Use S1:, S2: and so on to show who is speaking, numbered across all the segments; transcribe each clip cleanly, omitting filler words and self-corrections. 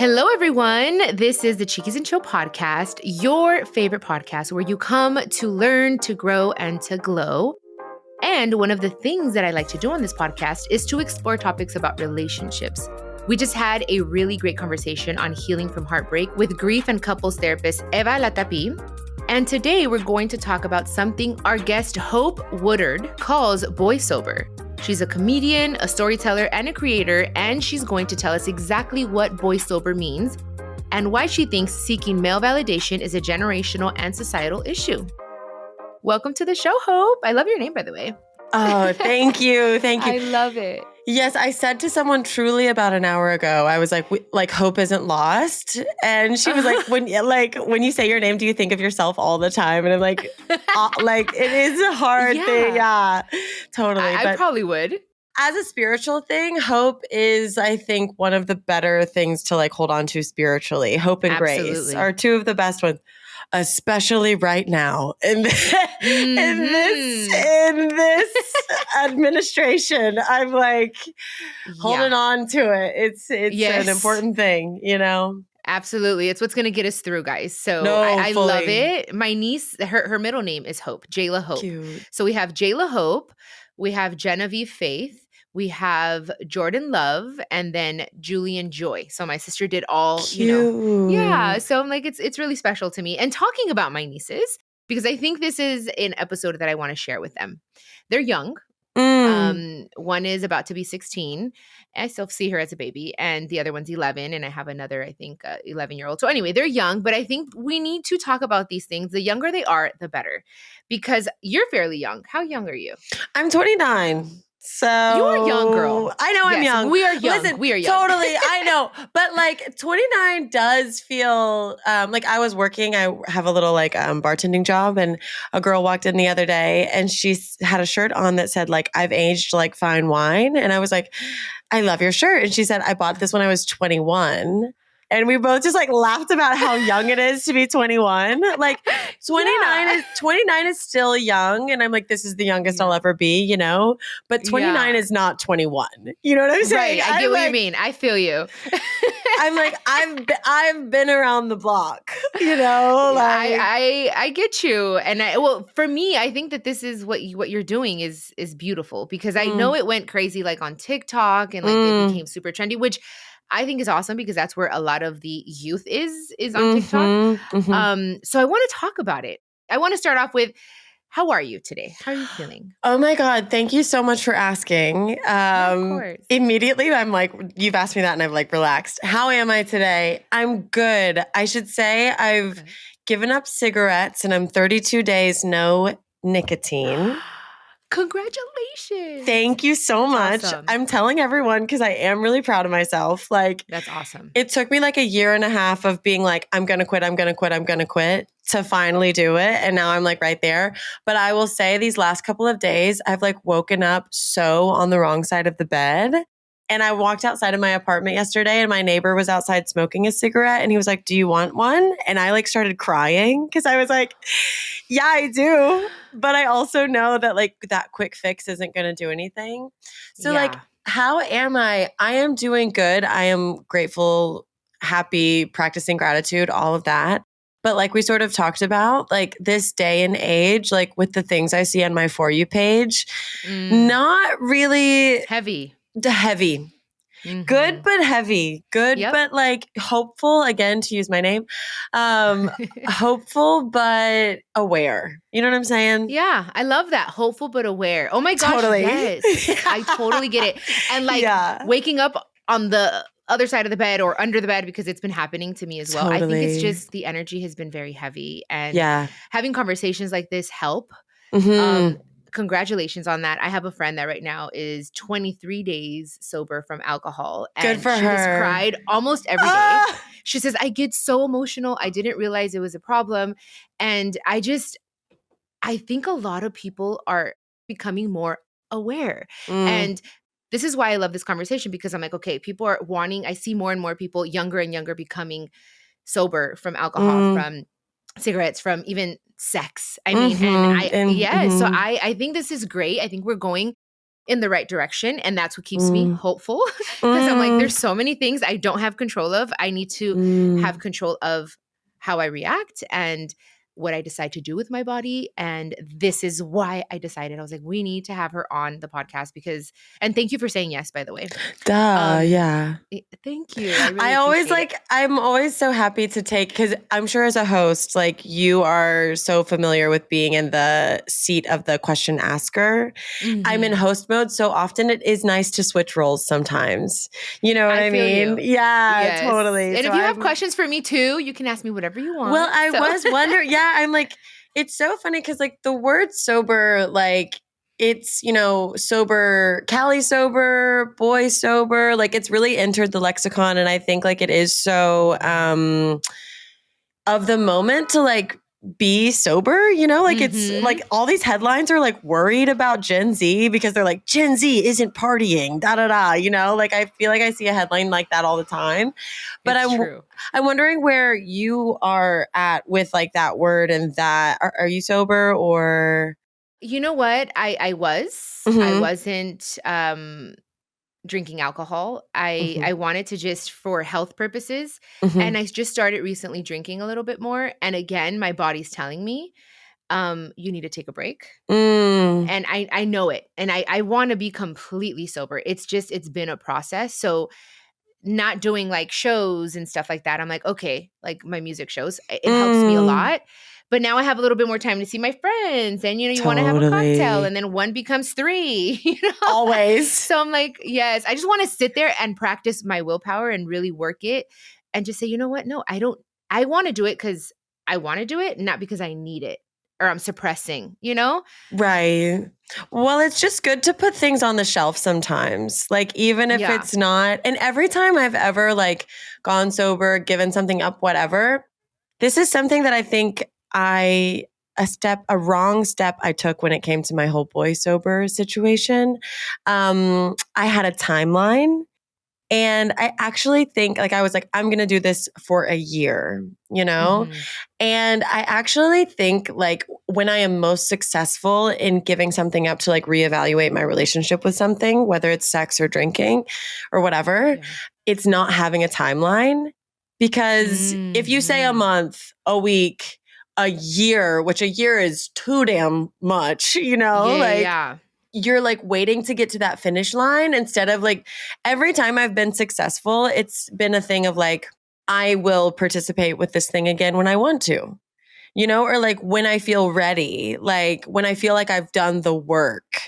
S1: Hello, everyone. This is the Chiquis and Chill podcast, your favorite podcast where you come to learn, to grow, and to glow. And one of the things that I like to do on this podcast is to explore topics about relationships. We just had a really great conversation on healing from heartbreak with grief and couples therapist Eva Latapi. And today we're going to talk about something our guest Hope Woodard calls Boysober. She's a comedian, a storyteller, and a creator, and she's going to tell us exactly what Boysober means and why she thinks seeking male validation is a generational and societal issue. Welcome to the show, Hope. I love your name, by the way.
S2: Oh, thank you. Thank you.
S1: I love it.
S2: Yes, I said to someone truly about an hour ago, I was like, hope isn't lost. And she was like, when you say your name, do you think of yourself all the time? And I'm like, it is a hard thing. Yeah, totally.
S1: I probably would.
S2: As a spiritual thing, hope is, I think, one of the better things to hold on to spiritually. Hope and grace are two of the best ones. Especially right now in this administration, I'm holding on to it. It's an important thing, you know.
S1: Absolutely, it's what's going to get us through, guys. So I love it. My niece, her middle name is Hope, Jayla Hope.
S2: Cute.
S1: So we have Jayla Hope, we have Genevieve Faith. We have Jordan Love and then Julian Joy. So my sister did all,
S2: Cute.
S1: Yeah. So I'm like, it's really special to me. And talking about my nieces, because I think this is an episode that I want to share with them. They're young. One is about to be 16. I still see her as a baby. And the other one's 11. And I have another, I think, 11-year-old. So anyway, they're young, but I think we need to talk about these things. The younger they are, the better. Because you're fairly young. How young are you?
S2: I'm 29. So
S1: you are a young girl.
S2: I know I'm young.
S1: We are young.
S2: Listen,
S1: we are young.
S2: Totally. I know. But 29 does feel I was working. I have a little bartending job, and a girl walked in the other day and she had a shirt on that said I've aged like fine wine. And I was like, I love your shirt. And she said, I bought this when I was 21. And we both just laughed about how young it is to be 21. 29 is still young. And I'm like, this is the youngest I'll ever be, you know? But 29 is not 21. You know what I'm saying?
S1: Right. I get what you mean. I feel you.
S2: I'm I've been around the block, you know?
S1: I get you. And for me, I think that this is what you're doing is beautiful, because I know it went crazy on TikTok and it became super trendy, which I think is awesome, because that's where a lot of the youth is on TikTok. So I want to talk about it. I want to start off with, how are you today? How are you feeling?
S2: Oh my God. Thank you so much for asking.
S1: Of course.
S2: Immediately, I'm you've asked me that and I've relaxed. How am I today? I'm good. I should say I've given up cigarettes and I'm 32 days, no nicotine.
S1: Congratulations.
S2: Thank you so much.
S1: Awesome.
S2: I'm telling everyone because I am really proud of myself.
S1: That's awesome.
S2: It took me a year and a half of being I'm going to quit, I'm going to quit, I'm going to quit to finally do it. And now I'm right there. But I will say these last couple of days, I've woken up so on the wrong side of the bed. And I walked outside of my apartment yesterday and my neighbor was outside smoking a cigarette and he was like, do you want one? And I started crying because I was like, yeah, I do. But I also know that that quick fix isn't going to do anything. So how am I? I am doing good. I am grateful, happy, practicing gratitude, all of that. But we sort of talked about, this day and age, with the things I see on my For You page, not really
S1: heavy.
S2: Mm-hmm. Good, but heavy. Good, but hopeful, again, to use my name. Hopeful, but aware. You know what I'm saying?
S1: Yeah, I love that. Hopeful, but aware. Oh my gosh,
S2: totally.
S1: Yes. I totally get it. And waking up on the other side of the bed or under the bed, because it's been happening to me as well.
S2: Totally.
S1: I think it's just the energy has been very heavy. And having conversations like this help. Congratulations on that. I have a friend that right now is 23 days sober from alcohol. And
S2: good for her.
S1: She has cried almost every day. She says, I get so emotional. I didn't realize it was a problem. And I think a lot of people are becoming more aware. And this is why I love this conversation, because I'm okay, people are I see more and more people younger and younger becoming sober from alcohol, from cigarettes, from even sex. I mean, so I think this is great. I think we're going in the right direction. And that's what keeps me
S2: Mm.
S1: hopeful because I'm like,
S2: Mm.
S1: there's so many things I don't have control of. I need to have
S2: Mm.
S1: control of how I react and what I decide to do with my body. And this is why I decided, I was like, we need to have her on the podcast because, and thank you for saying yes, by the way.
S2: Duh, yeah.
S1: Thank you. I really appreciate it.
S2: I'm always so happy to take, because I'm sure as a host, like you are so familiar with being in the seat of the question asker. I'm in
S1: Mhm.
S2: host mode. So often it is nice to switch roles sometimes. You know what
S1: I
S2: I
S1: feel
S2: mean?
S1: you.
S2: Yeah,
S1: Yes.
S2: totally.
S1: And
S2: So
S1: if you have questions for me too, you can ask me whatever you want.
S2: I
S1: So-
S2: was wondering, yeah, I'm like, it's so funny because like the word sober, like it's, sober, Cali sober, boy sober, like it's really entered the lexicon. And I think like it is so of the moment to like be sober, like it's like all these headlines are like worried about Gen Z because they're like, Gen Z isn't partying, da da da, like I feel like I see a headline like that all the time. But
S1: It's true.
S2: I'm wondering where you are at with like that word and that. Are you sober or?
S1: You know what? I was. I wasn't drinking alcohol. I wanted to just for health purposes. And I just started recently drinking a little bit more. And again, my body's telling me, you need to take a break. And I know it. And I want to be completely sober. It's been a process. So not doing like shows and stuff like that. I'm like, okay, like my music shows, it helps me a lot. But now I have a little bit more time to see my friends and, you want to have a cocktail and then one becomes three,
S2: Always.
S1: So I'm like, yes, I just want to sit there and practice my willpower and really work it and just say, you know what? No, I want to do it because I want to do it, not because I need it or I'm suppressing,
S2: Right. Well, it's just good to put things on the shelf sometimes. Like even if it's not, and every time I've ever like gone sober, given something up, whatever, this is something that I think a wrong step I took when it came to my whole Boysober situation. I had a timeline. And I actually think like I was like, I'm going to do this for a year, And I actually think like when I am most successful in giving something up to like reevaluate my relationship with something, whether it's sex or drinking or whatever, it's not having a timeline. Because if you say a month, a week, a year, which a year is too damn much, you're like waiting to get to that finish line instead of like every time I've been successful, it's been a thing of like, I will participate with this thing again when I want to, or like when I feel ready, like when I feel like I've done the work.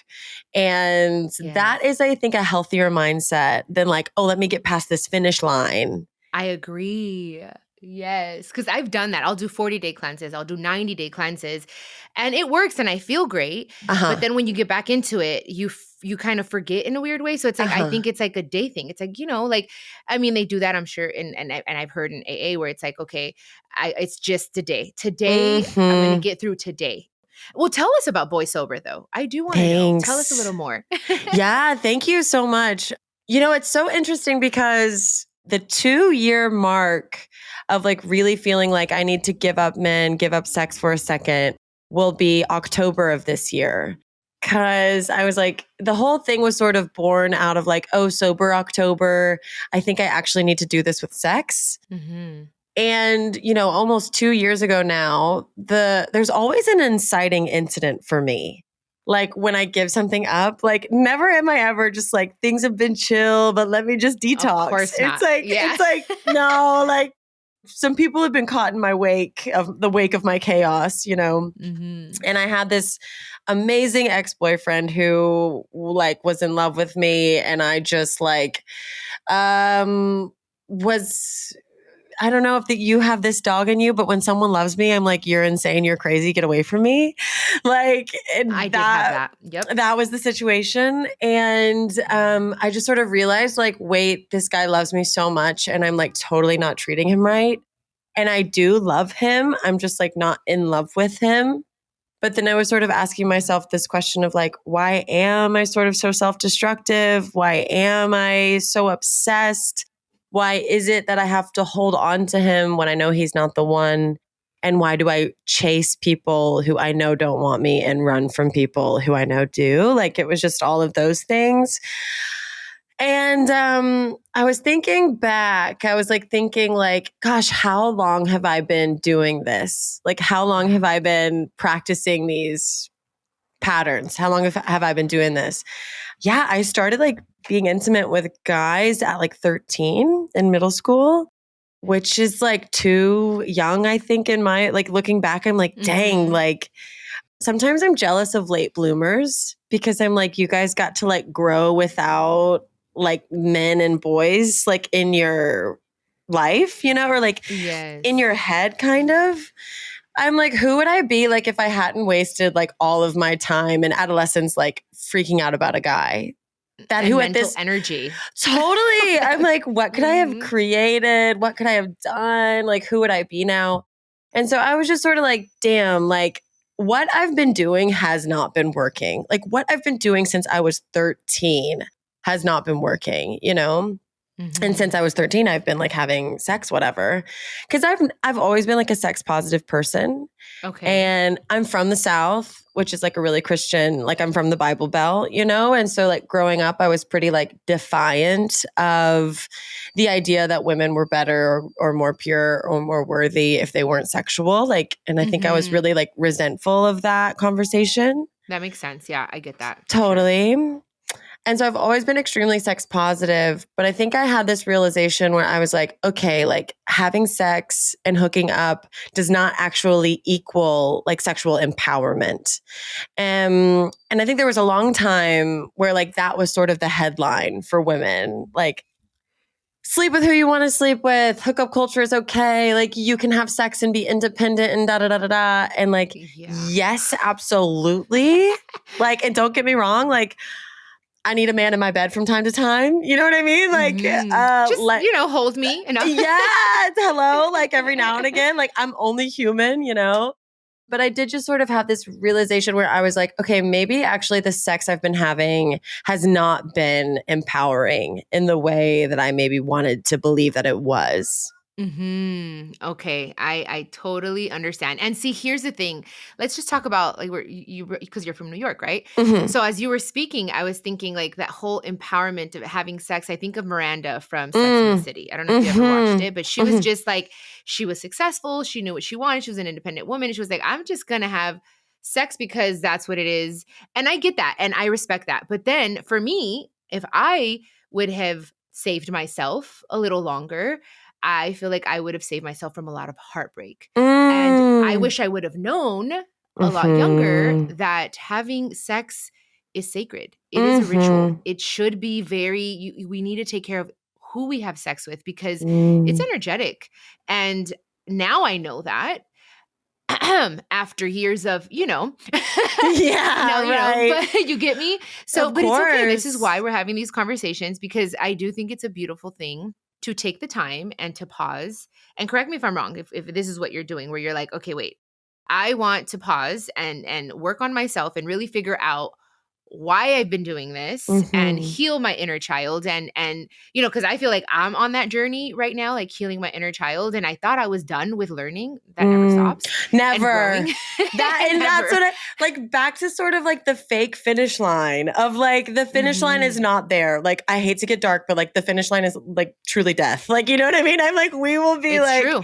S2: And that is, I think, a healthier mindset than like, oh, let me get past this finish line.
S1: I agree. Yes, because I've done that. I'll do 40-day cleanses. I'll do 90-day cleanses. And it works and I feel great. But then when you get back into it, you kind of forget in a weird way. So it's like, I think it's like a day thing. It's like, like, I mean, they do that, I'm sure. And I've heard in AA where it's like, okay, it's just today. Today, I'm going to get through today. Well, tell us about Boysober though. I do want to know. Tell us a little more.
S2: Yeah, thank you so much. It's so interesting because the 2-year mark of like really feeling like I need to give up men, give up sex for a second will be October of this year. Cause I was like, the whole thing was sort of born out of like, oh, sober October. I think I actually need to do this with sex. And, almost 2 years ago now, there's always an inciting incident for me. Like when I give something up, like never am I ever just like things have been chill, but let me just detox.
S1: Of course not.
S2: It's like, no, like some people have been caught in my wake of my chaos, And I had this amazing ex-boyfriend who like was in love with me. And I just like, was, I don't know if you have this dog in you, but when someone loves me, I'm like, you're insane, you're crazy, get away from me. Like
S1: I did have that. Yep.
S2: That was the situation. And I just sort of realized like, wait, this guy loves me so much and I'm like totally not treating him right. And I do love him. I'm just like not in love with him. But then I was sort of asking myself this question of like, why am I sort of so self-destructive? Why am I so obsessed? Why is it that I have to hold on to him when I know he's not the one? And why do I chase people who I know don't want me and run from people who I know do? Like it was just all of those things. And I was thinking back, I was like thinking like, gosh, how long have I been doing this? Like, how long have I been practicing these patterns? How long have I been doing this? Yeah, I started like being intimate with guys at like 13 in middle school, which is like too young, I think, in my, like looking back, I'm like, dang, like sometimes I'm jealous of late bloomers because I'm like, you guys got to like grow without like men and boys like in your life, you know, or like in your head kind of. I'm like, who would I be like if I hadn't wasted like all of my time in adolescence like freaking out about a guy? That
S1: and
S2: who
S1: mental
S2: at this
S1: energy.
S2: Totally. I'm like, what could I have created? What could I have done? Like, who would I be now? And so I was just sort of like, damn, like what I've been doing has not been working. Like what I've been doing since I was 13 has not been working, you know? And since I was 13, I've been like having sex, whatever. Cause I've always been like a sex positive person.
S1: Okay.
S2: And I'm from the South, which is like a really Christian, like I'm from the Bible Belt, you know? And so like growing up, I was pretty like defiant of the idea that women were better or more pure or more worthy if they weren't sexual. Like, and I think I was really like resentful of that conversation.
S1: That makes sense. Yeah, I get that.
S2: Totally. Sure. And so I've always been extremely sex positive, but I think I had this realization where I was like, okay, like having sex and hooking up does not actually equal like sexual empowerment. And I think there was a long time where like that was sort of the headline for women, like sleep with who you want to sleep with, hookup culture is okay, like you can have sex and be independent and da da da da da. And like, yes, absolutely. Like, and don't get me wrong, like I need a man in my bed from time to time. You know what I mean? Like,
S1: just, you know, hold me enough.
S2: Yeah. Hello. Like every now and again, like I'm only human, you know? But I did just sort of have this realization where I was like, okay, maybe actually the sex I've been having has not been empowering in the way that I maybe wanted to believe that it was.
S1: Okay. I totally understand. And see, here's the thing. Let's just talk about like where you because you're from New York, right? So as you were speaking, I was thinking like that whole empowerment of having sex. I think of Miranda from Sex and the City. I don't know if you ever watched it, but she was just like, she was successful. She knew what she wanted. She was an independent woman. And she was like, I'm just going to have sex because that's what it is. And I get that. And I respect that. But then for me, if I would have saved myself a little longer, I feel like I would have saved myself from a lot of heartbreak. And I wish I would have known a lot younger that having sex is sacred. It is a ritual. It should be we need to take care of who we have sex with because it's energetic. And now I know that after years of, you know, but you get me? So, but it's okay. This is why we're having these conversations because I do think it's a beautiful thing to take the time and to pause. And correct me if I'm wrong, if this is what you're doing, where you're like, okay, wait, I want to pause and work on myself and really figure out why I've been doing this and heal my inner child. And, you know, cause I feel like I'm on that journey right now, like healing my inner child. And I thought I was done with learning. That never stops.
S2: Never. That's what like back to sort of like the fake finish line of like the finish line is not there. Like I hate to get dark, but like the finish line is like truly death. Like, you know what I mean? I'm like, we will be true.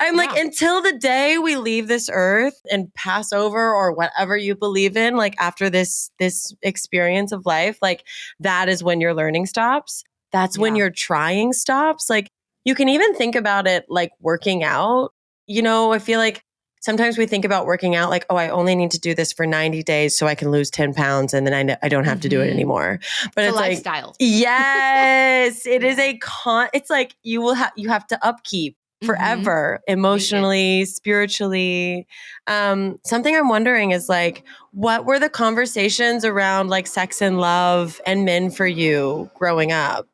S2: I'm like, until the day we leave this earth and pass over or whatever you believe in, like after this experience of life, like that is when your learning stops. That's when your trying stops. Like you can even think about it like working out. You know, I feel like sometimes we think about working out like, oh, I only need to do this for 90 days so I can lose 10 pounds and then I don't have to do it anymore. But it's like,
S1: lifestyle.
S2: Yes, it is it's like you have to upkeep forever, emotionally, spiritually. Something I'm wondering is like, what were the conversations around like sex and love and men for you growing up?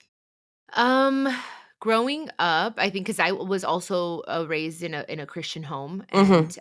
S1: Growing up, I think because I was also raised in a Christian home, and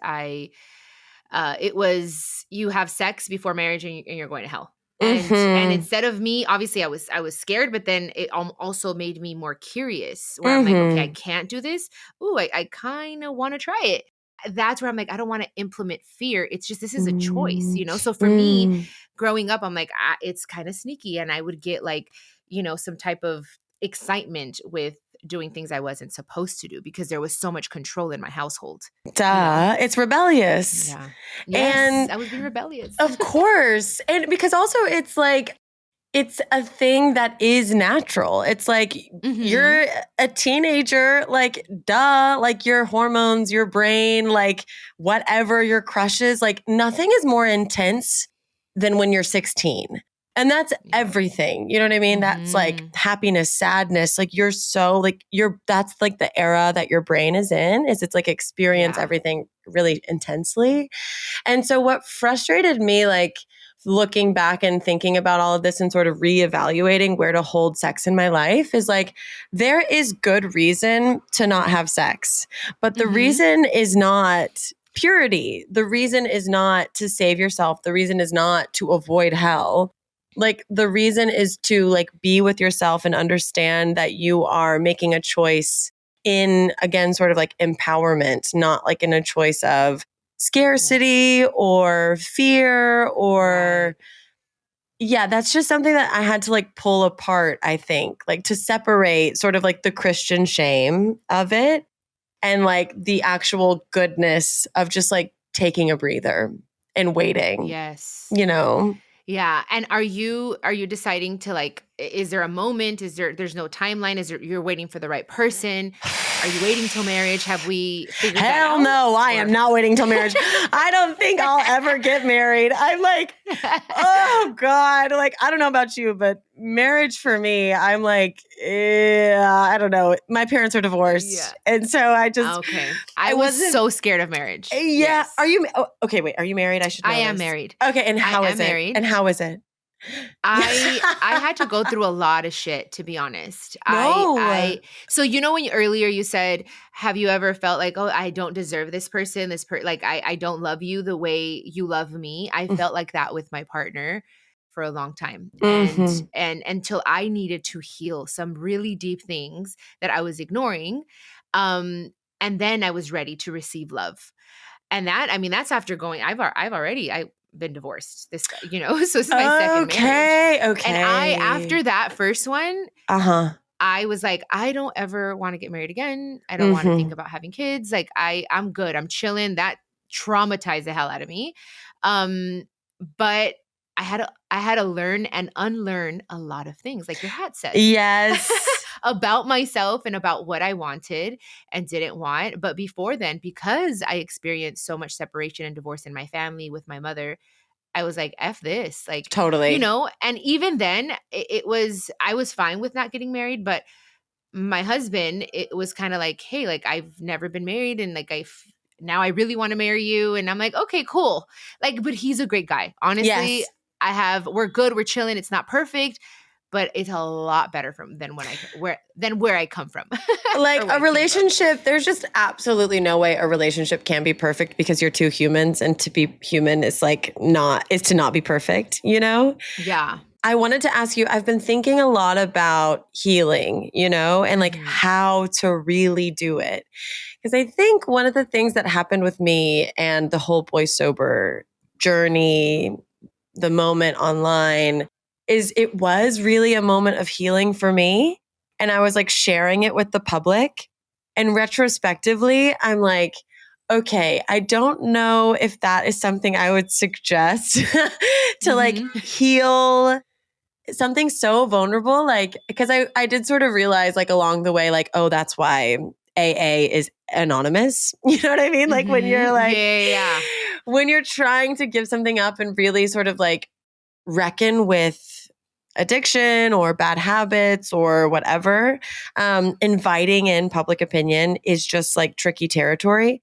S1: it was you have sex before marriage and you're going to hell. And instead of me, obviously I was scared, but then it also made me more curious where I'm like, okay, I can't do this. Ooh, I kind of want to try it. that's where I'm like, I don't want to implement fear. It's just, this is a choice,
S2: Mm,
S1: you know? So for me,
S2: mm.
S1: growing up, I'm like, it's kind of sneaky. And I would get like, you know, some type of excitement with doing things I wasn't supposed to do because there was so much control in my household, you know?
S2: Duh, it's rebellious.
S1: Yeah. Yes,
S2: And
S1: I was being rebellious.
S2: of course, and because also it's like, it's a thing that is natural. It's like
S1: Mhm.
S2: you're a teenager, like duh, like your hormones, your brain, like whatever your crushes, like nothing is more intense than when you're 16. And that's
S1: Yeah.
S2: everything. You know what I mean? That's like
S1: Mhm.
S2: happiness, sadness. Like you're so like that's like the era that your brain is in, is it's like experience
S1: Yeah.
S2: everything really intensely. And so what frustrated me, like looking back and thinking about all of this and sort of reevaluating where to hold sex in my life, is like, there is good reason to not have sex, but the
S1: Mhm.
S2: reason is not purity. The reason is not to save yourself. The reason is not to avoid hell. Like the reason is to like be with yourself and understand that you are making a choice in, again, sort of like empowerment, not like in a choice of
S1: Yeah.
S2: scarcity or fear
S1: Right.
S2: or yeah, that's just something that I had to like pull apart, I think, like to separate sort of like the Christian shame of it and like the actual goodness of just like taking a breather and waiting,
S1: Yes.
S2: you know?
S1: Yeah. And are you deciding to like, is there a moment? There's no timeline? You're waiting for the right person? Are you waiting till marriage? Have we figured that
S2: Hell
S1: out?
S2: no, I am
S1: Or
S2: not waiting till marriage. I don't think I'll ever get married. I'm like, oh God. Like, I don't know about you, but marriage for me, I'm like, I don't know. My parents are divorced.
S1: Yeah.
S2: And so
S1: Okay. I
S2: I
S1: was
S2: wasn't,
S1: so scared of marriage.
S2: yeah. Are
S1: Yes.
S2: you, okay, wait, are you married? I should
S1: I
S2: know
S1: am
S2: this.
S1: married.
S2: Okay. And
S1: I
S2: how
S1: am
S2: is it?
S1: married.
S2: And how is it?
S1: I had to go through a lot of shit, to be honest.
S2: No.
S1: I so you know when earlier you said, have you ever felt like, oh, I don't deserve this person, like I don't love you the way you love me. I felt like that with my partner for a long time.
S2: Mm-hmm.
S1: And until I needed to heal some really deep things that I was ignoring. And then I was ready to receive love. And that, I mean, that's after going, I've been divorced. This guy, you know, so this is my second marriage.
S2: Okay.
S1: And
S2: Okay.
S1: after that first one,
S2: Uh-huh.
S1: I was like, I don't ever want to get married again. I don't want to think
S2: Mm-hmm.
S1: about having kids. Like I'm good. I'm chilling. That traumatized the hell out of me. Um, but I had to learn and unlearn a lot of things, like your hat says,
S2: Yes.
S1: about myself and about what I wanted and didn't want. But before then, because I experienced so much separation and divorce in my family with my mother, I was like, F this, like, you
S2: Totally.
S1: know, and even then I was fine with not getting married, but my husband, it was kind of like, hey, like, I've never been married. And like, now I really want to marry you. And I'm like, okay, cool. Like, but he's a great guy. Honestly,
S2: Yes.
S1: we're good. We're chilling. It's not perfect, but it's a lot better than where I come from
S2: Like
S1: or where
S2: a
S1: I came from.
S2: relationship, there's just absolutely no way a relationship can be perfect because you're two humans, and to be human is like not is to not be perfect, you know?
S1: Yeah.
S2: I wanted to ask you, I've been thinking a lot about healing, you know, and like
S1: Mhm.
S2: how to really do it. Because I think one of the things that happened with me and the whole Boysober journey, the moment online, is it was really a moment of healing for me. And I was like sharing it with the public. And retrospectively, I'm like, okay, I don't know if that is something I would suggest to like
S1: Mhm.
S2: heal something so vulnerable. Like, because I did sort of realize like along the way, like, oh, that's why AA is anonymous. You know what I mean? Like when you're
S1: Mhm. Yeah,
S2: like,
S1: yeah, yeah.
S2: when you're trying to give something up and really sort of like reckon with addiction or bad habits or whatever, inviting in public opinion is just like tricky territory.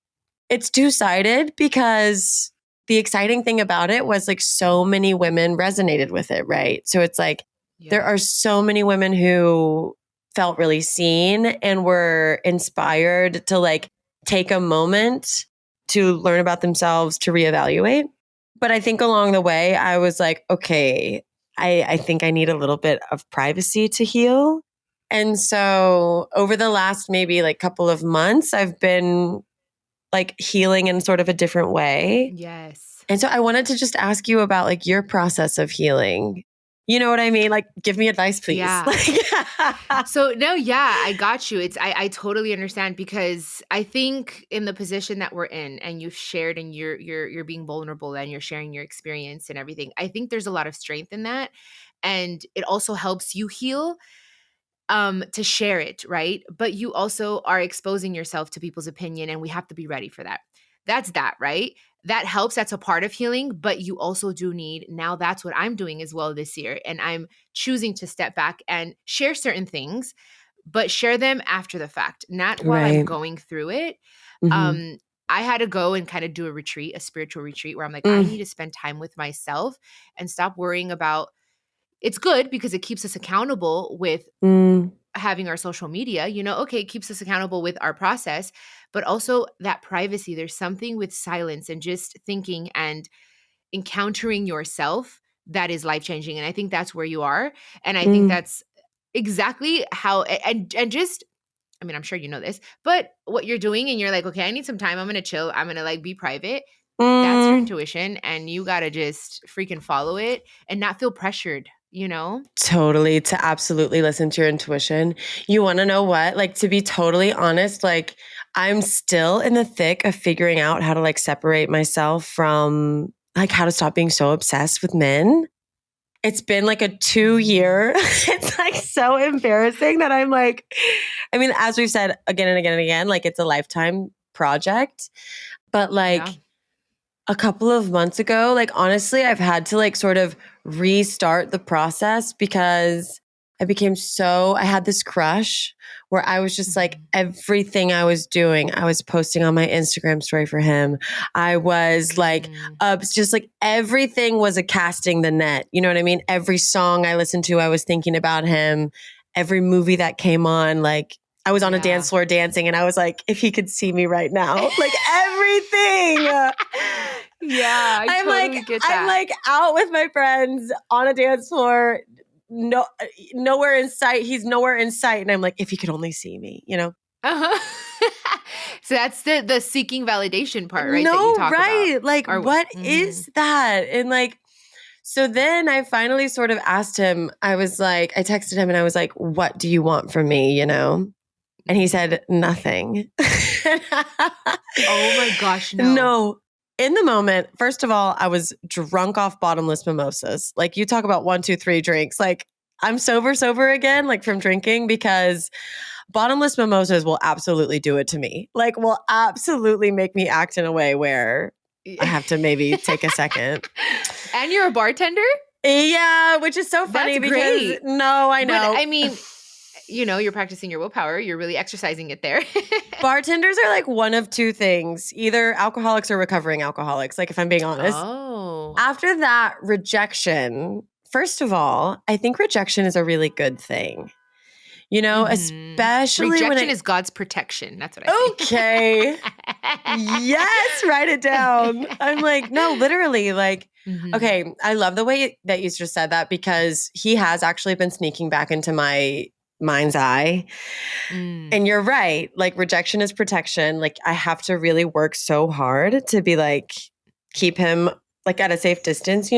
S2: It's two-sided because the exciting thing about it was like so many women resonated with it, right? So it's like there
S1: Yeah.
S2: are so many women who felt really seen and were inspired to like take a moment to learn about themselves, to reevaluate. But I think along the way, I was like, okay, I think I need a little bit of privacy to heal. And so over the last maybe like couple of months, I've been like healing in sort of a different way.
S1: Yes.
S2: And so I wanted to just ask you about like your process of healing. You know what I mean? Like, give me advice, please.
S1: Yeah. So no, yeah, I got you. I totally understand, because I think in the position that we're in, and you've shared, and you're being vulnerable, and you're sharing your experience and everything, I think there's a lot of strength in that. And it also helps you heal, to share it, right? But you also are exposing yourself to people's opinion, and we have to be ready for that. That's that, right? That helps. That's a part of healing, but you also do need, now that's what I'm doing as well this year. And I'm choosing to step back and share certain things, but share them after the fact, not while I'm
S2: Right.
S1: going through it.
S2: Mhm.
S1: I had to go and kind of do a retreat, a spiritual retreat, where I'm like, I need to spend time with myself and stop worrying about, it's good because it keeps us accountable with
S2: Mm.
S1: having our social media, okay, it keeps us accountable with our process, but also that privacy. There's something with silence and just thinking and encountering yourself that is life changing. And I think that's where you are. And I think
S2: Mm.
S1: that's exactly how, and just, I mean, I'm sure you know this, but what you're doing, and you're like, okay, I need some time. I'm going to chill. I'm going to like be private. That's your
S2: Mm.
S1: intuition. And you got to just freaking follow it and not feel pressured,
S2: Totally, to absolutely listen to your intuition. You want to know what? Like, to be totally honest, like I'm still in the thick of figuring out how to like separate myself from like how to stop being so obsessed with men. It's been like a 2 year. It's like so embarrassing that I'm like, I mean, as we've said again and again and again, like it's a lifetime project. But like
S1: Yeah.
S2: a couple of months ago, like honestly, I've had to like sort of restart the process because I had this crush where I was just like
S1: Mhm.
S2: everything I was doing, I was posting on my Instagram story for him. I was like, just like everything was a casting the net. You know what I mean? Every song I listened to, I was thinking about him. Every movie that came on, like I was on a dance floor dancing and I was like, if he could see me right now, like everything.
S1: Yeah, I totally get that.
S2: I'm like out with my friends on a dance floor, nowhere in sight. He's nowhere in sight. And I'm like, if he could only see me,
S1: Uh-huh. So that's the seeking validation part, right? That you
S2: No,
S1: talk about.
S2: right. Like,
S1: Or
S2: what is that? And like, so then I finally sort of asked him, I texted him and I was like, what do you want from me? And he said, nothing.
S1: Oh my gosh, no.
S2: No. In the moment, first of all, I was drunk off bottomless mimosas. Like you talk about 1, 2, 3 drinks. Like I'm sober again, like from drinking, because bottomless mimosas will absolutely do it to me. Like will absolutely make me act in a way where I have to maybe take a second.
S1: And you're a bartender?
S2: Yeah, which is so funny
S1: That's
S2: because
S1: great.
S2: no, I know.
S1: But I mean, you're practicing your willpower. You're really exercising it there.
S2: Bartenders are like one of two things, either alcoholics or recovering alcoholics, like if I'm being honest.
S1: Oh.
S2: After that, rejection. First of all, I think rejection is a really good thing. Especially
S1: rejection is God's protection. That's what I say.
S2: Okay. Yes, write it down. I'm like, no, literally, like, okay, I love the way that you just said that because he has actually been sneaking back into my mind's eye. And you're right. Like, rejection is protection. Like, I have to really work so hard to be like, keep him like at a safe distance,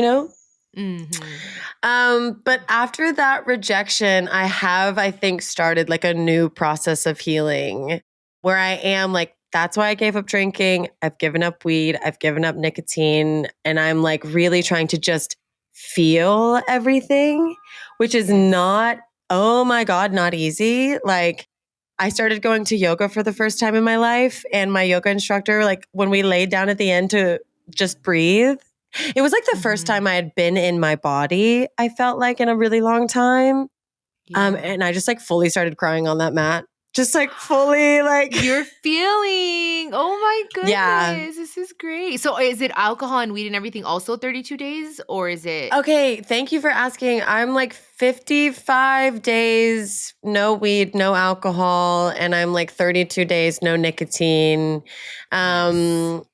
S2: But after that rejection, I think, started like a new process of healing where I am like, that's why I gave up drinking. I've given up weed. I've given up nicotine. And I'm like really trying to just feel everything, which is not, oh my God, not easy. Like, I started going to yoga for the first time in my life. And my yoga instructor, like when we laid down at the end to just breathe, it was like the first time I had been in my body, I felt like in a really long time. And I just like fully started crying on that mat. Just like fully like
S1: you're feeling. Oh my goodness.
S2: Yeah.
S1: This is great. So is it alcohol and weed and everything also 32 days or is it?
S2: Okay, thank you for asking. I'm like 55 days, no weed, no alcohol, and I'm like 32 days, no nicotine. And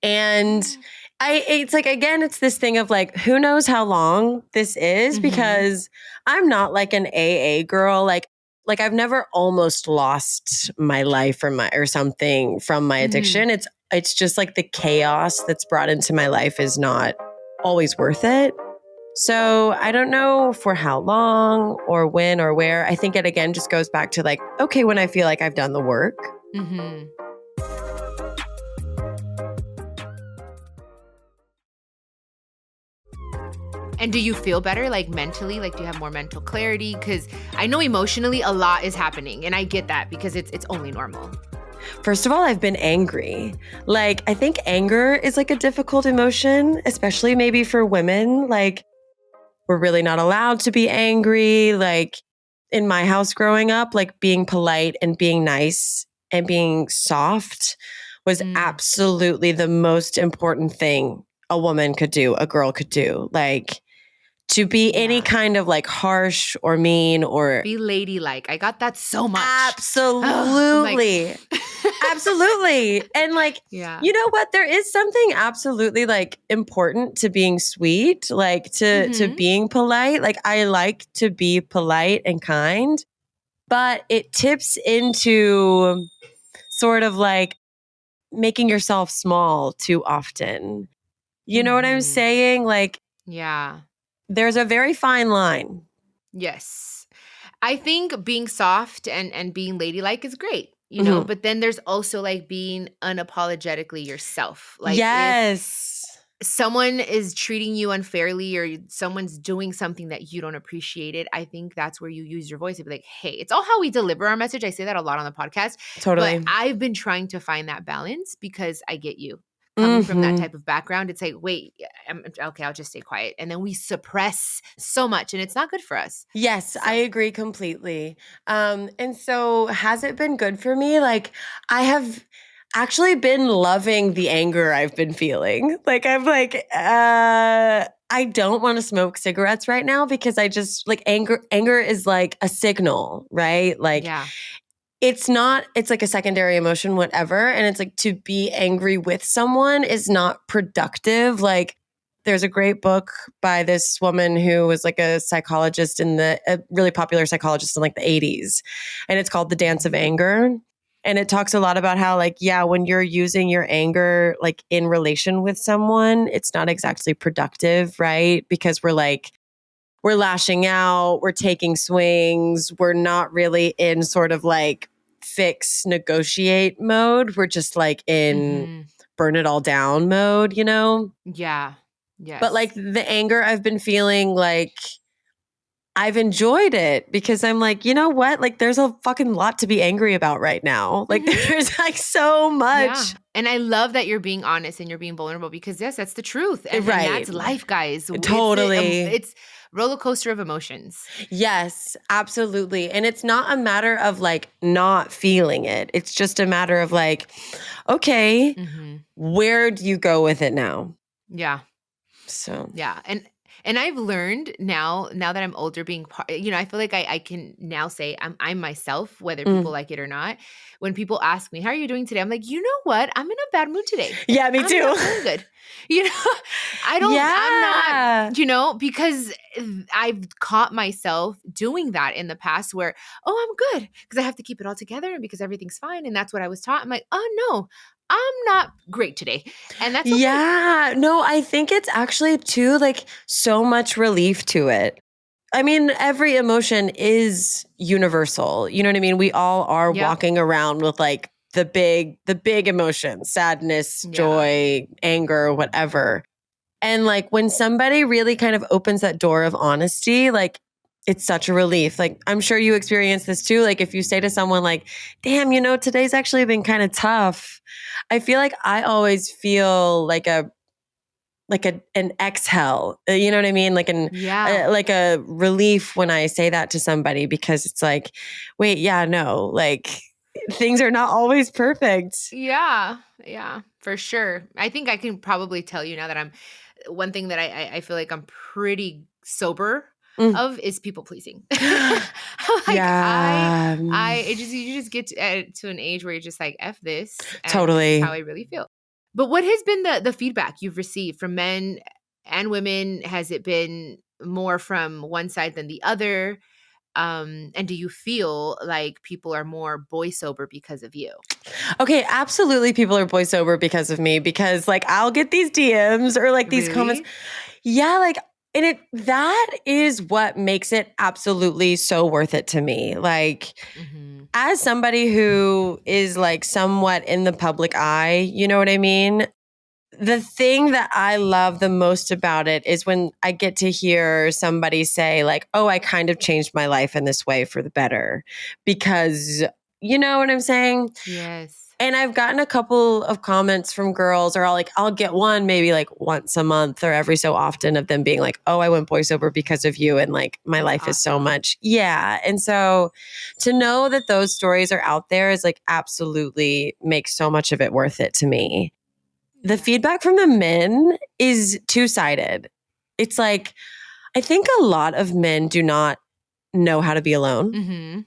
S2: it's like, again, it's this thing of like, who knows how long this is because I'm not like an AA girl. Like I've never almost lost my life or something from my addiction. it's just like the chaos that's brought into my life is not always worth it. So I don't know for how long or when or where. I think it again just goes back to like, okay, when I feel like I've done the work.
S1: Mm-hmm. And do you feel better, like mentally? Like, do you have more mental clarity? Because I know emotionally a lot is happening, and I get that because it's only normal.
S2: First of all, I've been angry. Like, I think anger is like a difficult emotion, especially maybe for women. Like, we're really not allowed to be angry. Like, in my house growing up, like being polite and being nice and being soft was absolutely the most important thing a woman could do, a girl could do. Like, to be any kind of like harsh or mean or
S1: be ladylike. I got that so much.
S2: Absolutely. Absolutely. And like, you know what? There is something absolutely like important to being sweet, like to being polite. Like I like to be polite and kind, but it tips into sort of like making yourself small too often. You know what I'm saying? Like, there's a very fine line.
S1: Yes. I think being soft and being ladylike is great, you know, but then there's also like being unapologetically yourself. Like if someone is treating you unfairly or someone's doing something that you don't appreciate it, I think that's where you use your voice to be like, hey, it's all how we deliver our message. I say that a lot on the podcast.
S2: Totally.
S1: But I've been trying to find that balance because I get you. Coming from that type of background, it's like, wait, okay, I'll just stay quiet. And then we suppress so much and it's not good for us.
S2: Yes, I agree completely. And so has it been good for me? Like I have actually been loving the anger I've been feeling. Like I'm like, I don't want to smoke cigarettes right now because I just like anger is like a signal, right? Like it's like a secondary emotion, whatever. And it's like to be angry with someone is not productive. Like there's a great book by this woman who was like a psychologist a really popular psychologist in like the 80s. And it's called The Dance of Anger. And it talks a lot about how like, yeah, when you're using your anger like in relation with someone, it's not exactly productive, right? Because we're lashing out, we're taking swings, we're not really in sort of like fix, negotiate mode. We're just like in burn it all down mode, you know?
S1: Yeah. Yes.
S2: But like the anger I've been feeling, like I've enjoyed it because I'm like, you know what? Like there's a fucking lot to be angry about right now. Like there's like so much.
S1: Yeah. And I love that you're being honest and you're being vulnerable because yes, that's the truth. And that's life, guys.
S2: Totally.
S1: It's roller coaster of emotions.
S2: Yes, absolutely. And it's not a matter of like not feeling it. It's just a matter of like, okay, where do you go with it now?
S1: Yeah.
S2: So,
S1: yeah. And I've learned now that I'm older being part, you know, I feel like I can now say I'm myself, whether people like it or not. When people ask me, how are you doing today? I'm like, you know what? I'm in a bad mood today.
S2: Yeah, me too.
S1: I'm not feeling good. You know, I'm not, you know, because I've caught myself doing that in the past where, oh, I'm good because I have to keep it all together and because everything's fine. And that's what I was taught. I'm like, oh no, I'm not great today. And that's okay.
S2: Yeah, no, I think it's actually too like so much relief to it. I mean, every emotion is universal. You know what I mean? We all are walking around with like the big emotions, sadness, joy, anger, whatever. And like when somebody really kind of opens that door of honesty, like it's such a relief. Like I'm sure you experience this too. Like if you say to someone like, damn, you know, today's actually been kind of tough. I feel like I always feel like an exhale, you know what I mean? Like like a relief when I say that to somebody because it's like, wait, yeah, no, like things are not always perfect.
S1: Yeah, for sure. I think I can probably tell you now that one thing that I feel like I'm pretty sober of is people pleasing. Like you just get to an age where you're just like, F this. And
S2: totally.
S1: This is how I really feel. But what has been the feedback you've received from men and women? Has it been more from one side than the other? And do you feel like people are more boy sober because of you?
S2: Okay, absolutely. People are boy sober because of me, because like I'll get these DMs or like these comments.
S1: Really?
S2: Yeah, like, and that is what makes it absolutely so worth it to me. Like,
S1: Mm-hmm.
S2: as somebody who is like somewhat in the public eye, you know what I mean? The thing that I love the most about it is when I get to hear somebody say like, "Oh, I kind of changed my life in this way for the better," because you know what I'm saying?
S1: Yes.
S2: And I've gotten a couple of comments from girls, or I'll get one maybe like once a month or every so often of them being like, "Oh, I went boy sober because of you, and like my
S1: That's
S2: life is so
S1: awesome.
S2: much." Yeah. And so to know that those stories are out there is like absolutely makes so much of it worth it to me. The feedback from the men is two-sided. It's like, I think a lot of men do not know how to be alone.
S1: Mm-hmm.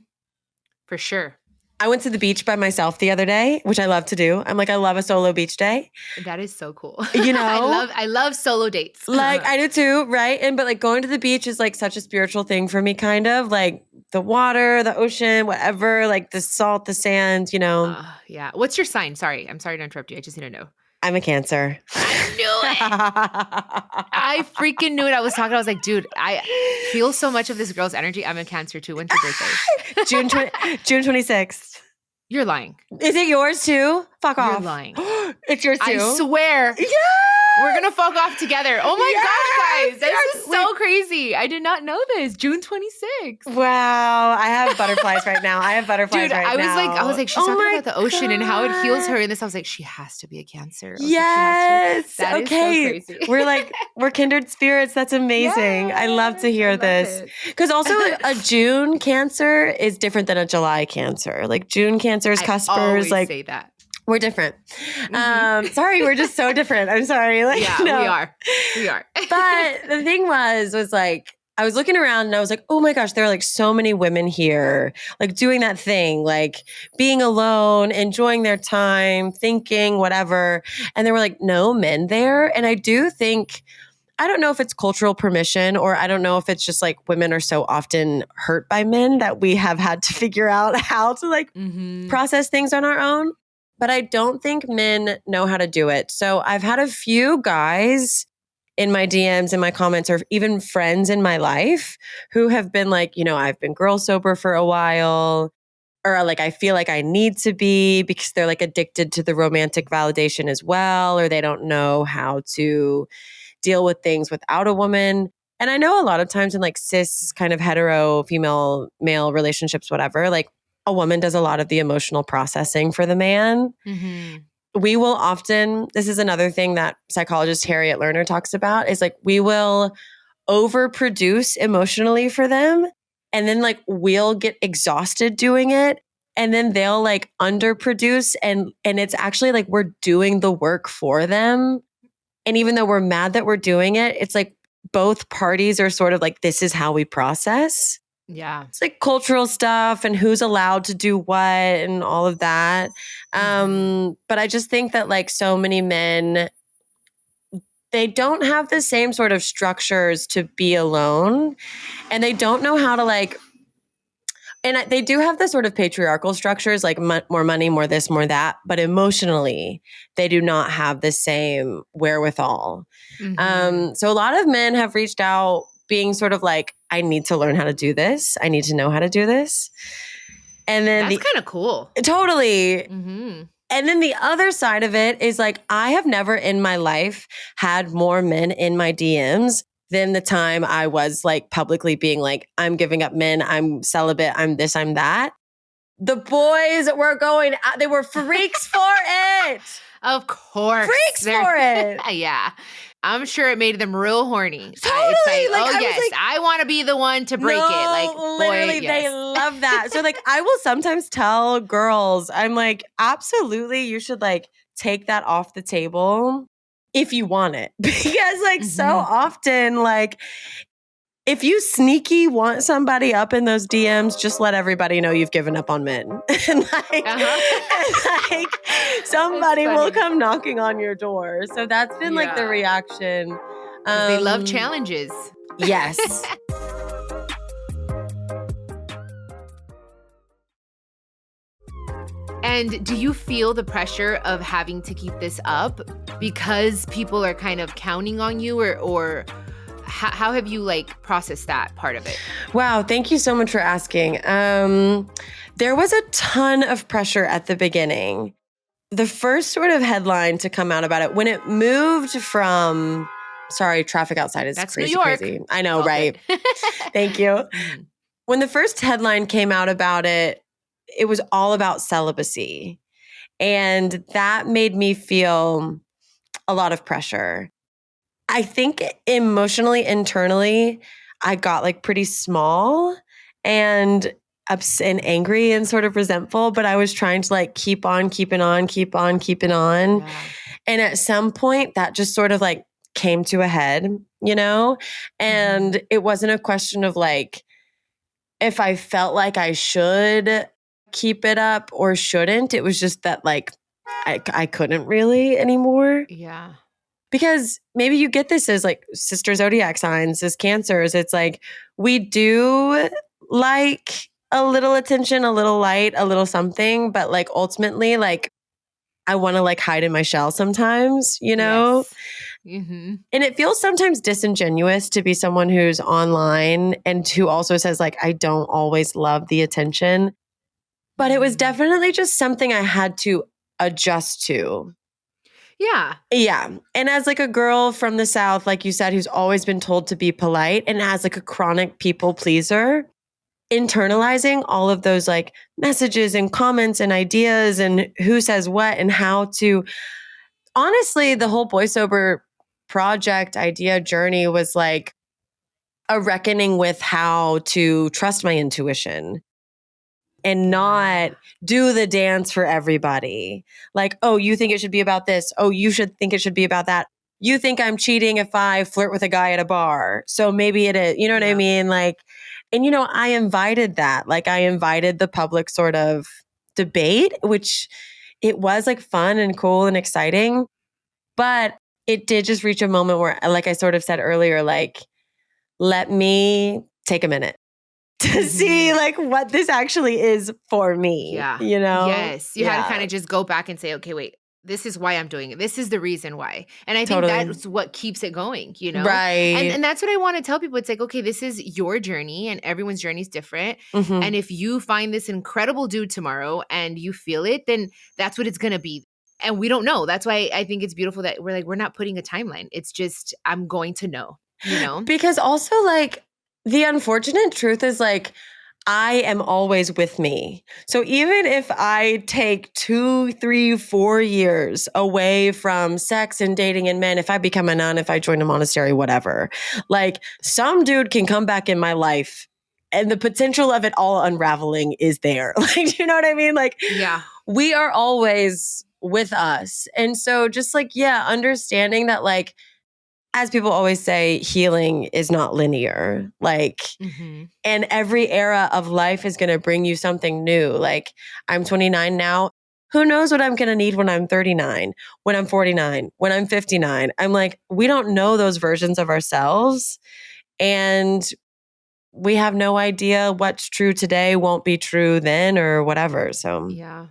S1: For sure.
S2: I went to the beach by myself the other day, which I love to do. I'm like, I love a solo beach day.
S1: That is so cool.
S2: You know?
S1: I love solo dates.
S2: Like I do too, right? But like going to the beach is like such a spiritual thing for me, kind of like the water, the ocean, whatever, like the salt, the sand, you know.
S1: Yeah. What's your sign? Sorry. I'm sorry to interrupt you. I just need to know.
S2: I'm a Cancer.
S1: I knew it. I freaking knew it. I was like, dude, I feel so much of this girl's energy. I'm a Cancer too. When's your birthday?
S2: June 26th.
S1: You're lying.
S2: Is it yours too? Fuck off.
S1: You're lying.
S2: It's yours too.
S1: I swear.
S2: Yeah.
S1: We're going to fuck off together. Oh my gosh, guys. This is so crazy. I did not know this. June 26th.
S2: Wow. I have butterflies right now. Dude,
S1: I was like, she's talking about the ocean and how it heals her. And this, I was like, she has to be a Cancer.
S2: Yes.
S1: That
S2: okay.
S1: is so crazy.
S2: We're kindred spirits. That's amazing. I love to hear this. Because also a June Cancer is different than a July Cancer. Like June Cancers, cuspers,
S1: I always
S2: like
S1: say that.
S2: we're different. Sorry, we're just so different. I'm sorry. Like,
S1: yeah,
S2: no.
S1: we are.
S2: But the thing was like, I was looking around and I was like, oh my gosh, there are like so many women here, like doing that thing, like being alone, enjoying their time, thinking, whatever. And there were like no men there. And I do think, I don't know if it's cultural permission, or I don't know if it's just like women are so often hurt by men that we have had to figure out how to like process things on our own. But I don't think men know how to do it. So I've had a few guys in my DMs, in my comments, or even friends in my life who have been like, you know, I've been girl sober for a while, or like I feel like I need to be, because they're like addicted to the romantic validation as well, or they don't know how to deal with things without a woman. And I know a lot of times in like cis kind of hetero female male relationships, whatever, like a woman does a lot of the emotional processing for the man. We will often, this is another thing that psychologist Harriet Lerner talks about, is like we will overproduce emotionally for them, and then like we'll get exhausted doing it, and then they'll like underproduce, and it's actually like we're doing the work for them. And even though we're mad that we're doing it, it's like both parties are sort of like, this is how we process.
S1: Yeah.
S2: It's like cultural stuff and who's allowed to do what and all of that. But I just think that like so many men, they don't have the same sort of structures to be alone, and they don't know how to like, and they do have the sort of patriarchal structures, like more money, more this, more that, but emotionally, they do not have the same wherewithal. So a lot of men have reached out being sort of like, I need to learn how to do this. I need to know how to do this. And then
S1: that's kind of cool.
S2: Totally. And then the other side of it is like, I have never in my life had more men in my DMs than the time I was like publicly being like, I'm giving up men, I'm celibate, I'm this, I'm that. The boys were going, they were freaks for it.
S1: Of course.
S2: Freaks for it.
S1: Yeah. I'm sure it made them real horny.
S2: Totally.
S1: It's like, oh yes, I want to be the one to break it. Like,
S2: literally,
S1: boy, yes.
S2: They love that. So like, I will sometimes tell girls, I'm like, absolutely, you should like take that off the table if you want it. Because like so often, like if you sneaky want somebody up in those DMs, just let everybody know you've given up on men. and like somebody will come knocking on your door. So that's been like the reaction.
S1: They love challenges.
S2: Yes.
S1: And do you feel the pressure of having to keep this up because people are kind of counting on you, or how have you like processed that part of it?
S2: Wow. Thank you so much for asking. There was a ton of pressure at the beginning. The first sort of headline to come out about it, when it moved from, sorry, traffic outside is
S1: That's
S2: crazy,
S1: New York.
S2: crazy. I know,
S1: All
S2: right?
S1: good.
S2: Thank you.
S1: Mhm.
S2: When the first headline came out about it, it was all about celibacy. And that made me feel a lot of pressure. I think emotionally, internally, I got like pretty small and upset and angry and sort of resentful, but I was trying to like keep on keeping on, keep on keeping on.
S1: Yeah.
S2: And at some point that just sort of like came to a head, you know? And it wasn't a question of like, if I felt like I should keep it up or shouldn't. It was just that like, I couldn't really anymore.
S1: Yeah.
S2: Because maybe you get this as like sister zodiac signs, as cancers. It's like we do like a little attention, a little light, a little something, but like ultimately, like I want to like hide in my shell sometimes, you know?
S1: Yes. Mm-hmm.
S2: And it feels sometimes disingenuous to be someone who's online and who also says like, I don't always love the attention. But it was definitely just something I had to adjust to.
S1: Yeah.
S2: Yeah. And as like a girl from the South, like you said, who's always been told to be polite and as like a chronic people pleaser, internalizing all of those like messages and comments and ideas and who says what and how to, honestly, the whole Boysober project idea journey was like a reckoning with how to trust my intuition and not do the dance for everybody. Like, oh, you think it should be about this. Oh, you should think it should be about that. You think I'm cheating if I flirt with a guy at a bar. So maybe it is, you know what I mean? Like, and you know, I invited that. Like I invited the public sort of debate, which it was like fun and cool and exciting. But it did just reach a moment where, like I sort of said earlier, like, let me take a minute to see like what this actually is for me.
S1: Yeah.
S2: You know?
S1: Yes. You had to kind of just go back and say, okay, wait, this is why I'm doing it. This is the reason why. And I think that's what keeps it going, you know?
S2: Right.
S1: And that's what I want to tell people. It's like, okay, this is your journey and everyone's journey is different.
S2: Mhm.
S1: And if you find this incredible dude tomorrow and you feel it, then that's what it's going to be. And we don't know. That's why I think it's beautiful that we're like, we're not putting a timeline. It's just, I'm going to know, you know?
S2: Because also like the unfortunate truth is like, I am always with me. So even if I take 2, 3, 4 years away from sex and dating and men, if I become a nun, if I join a monastery, whatever, like some dude can come back in my life and the potential of it all unraveling is there. Like, you know what I mean? Like,
S1: yeah,
S2: we are always with us. And so just like, yeah, understanding that like, as people always say, healing is not linear. Like, and every era of life is going to bring you something new. Like, I'm 29 now. Who knows what I'm going to need when I'm 39, when I'm 49, when I'm 59? I'm like, we don't know those versions of ourselves. And we have no idea what's true today won't be true then or whatever. So,
S1: yeah.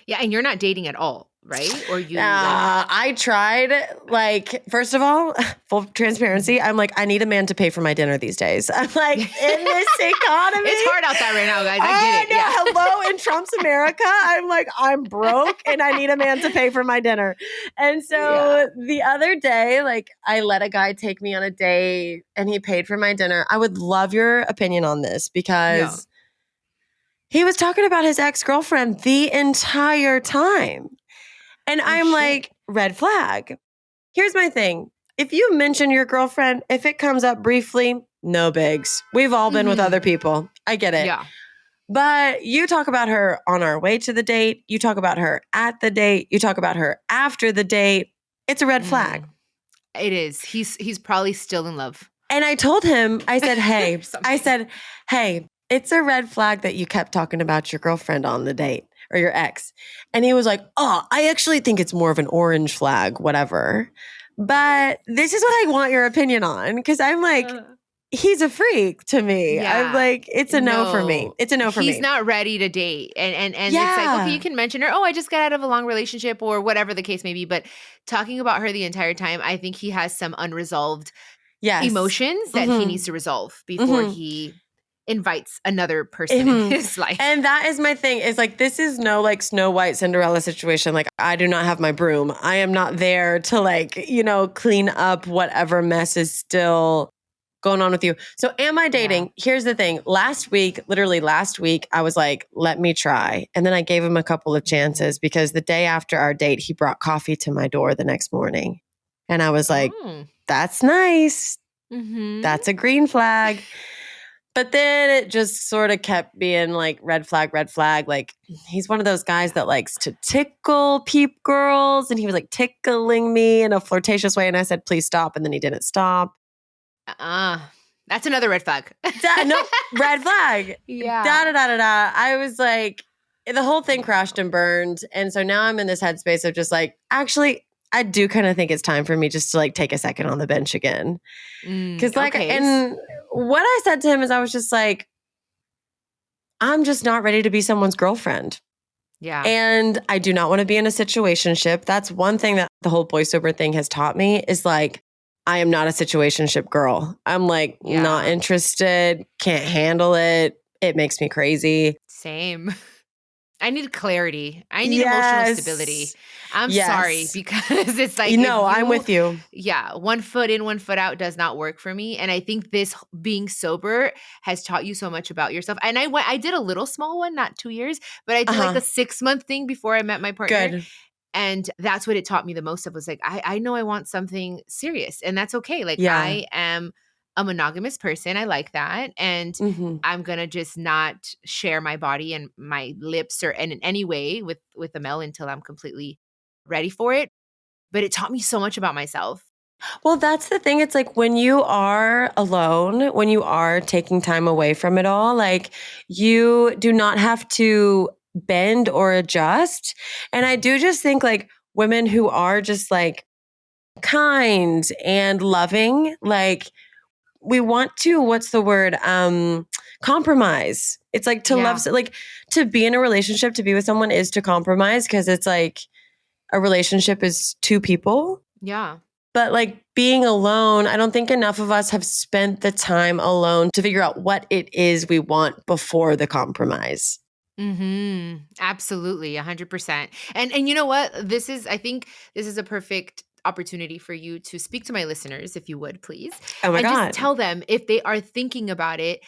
S1: Yeah. And you're not dating at all, right? Or you
S2: I tried, like, first of all, full transparency, I'm like, I need a man to pay for my dinner these days. I'm like, in this economy.
S1: It's hard out there right now, guys. I get it.
S2: Yeah. Hello, in Trump's America, I'm like, I'm broke and I need a man to pay for my dinner. And so the other day, like, I let a guy take me on a date and he paid for my dinner. I would love your opinion on this because he was talking about his ex-girlfriend the entire time. And I'm like, red flag. Here's my thing. If you mention your girlfriend, if it comes up briefly, no bigs. We've all been with other people. I get it.
S1: Yeah.
S2: But you talk about her on our way to the date. You talk about her at the date. You talk about her after the date. It's a red flag.
S1: It is. He's probably still in love.
S2: And I told him, I said, hey, it's a red flag that you kept talking about your girlfriend on the date. Or your ex. And he was like, oh, I actually think it's more of an orange flag, whatever. But this is what I want your opinion on. Because I'm like, he's a freak to me.
S1: Yeah.
S2: I'm like, it's a no for me. It's a no for me.
S1: He's not ready to date. And it's like, okay, you can mention her. Oh, I just got out of a long relationship or whatever the case may be. But talking about her the entire time, I think he has some unresolved emotions that he needs to resolve before he invites another person in his life.
S2: And that is my thing. Is like, this is no like Snow White Cinderella situation. Like, I do not have my broom. I am not there to like, clean up whatever mess is still going on with you. So am I dating? Yeah. Here's the thing. Literally last week, I was like, let me try. And then I gave him a couple of chances because the day after our date, he brought coffee to my door the next morning. And I was like, that's nice. That's a green flag. But then it just sort of kept being like red flag, red flag. Like, he's one of those guys that likes to tickle peep girls. And he was like tickling me in a flirtatious way. And I said, please stop. And then he didn't stop.
S1: That's another red flag.
S2: No, red flag.
S1: Yeah.
S2: I was like, the whole thing crashed and burned. And so now I'm in this headspace of just like, actually, I do kind of think it's time for me just to like take a second on the bench again. Because and what I said to him is I was just like, I'm just not ready to be someone's girlfriend.
S1: Yeah.
S2: And I do not want to be in a situationship. That's one thing that the whole Boysober thing has taught me is like, I am not a situationship girl. I'm like not interested, can't handle it. It makes me crazy.
S1: Same. I need clarity. I need emotional stability. I'm sorry because it's like,
S2: I'm with you.
S1: Yeah. 1 foot in, 1 foot out does not work for me. And I think this being sober has taught you so much about yourself. And I did a little small one, not 2 years, but I did like a 6-month thing before I met my partner.
S2: Good.
S1: And that's what it taught me the most of was like, I know I want something serious and that's okay. Like I am a monogamous person. I like that. And I'm going to just not share my body and my lips or in any way with a male until I'm completely ready for it. But it taught me so much about myself.
S2: Well, that's the thing. It's like when you are alone, when you are taking time away from it all, like you do not have to bend or adjust. And I do just think like women who are just like kind and loving, like we want to, what's the word? Compromise. It's like to love, like to be in a relationship, to be with someone is to compromise because it's like a relationship is two people.
S1: Yeah.
S2: But like being alone, I don't think enough of us have spent the time alone to figure out what it is we want before the compromise.
S1: Absolutely. 100%. And you know what? I think this is a perfect opportunity for you to speak to my listeners, if you would, please.
S2: Oh my God.
S1: Just tell them if they are thinking about it,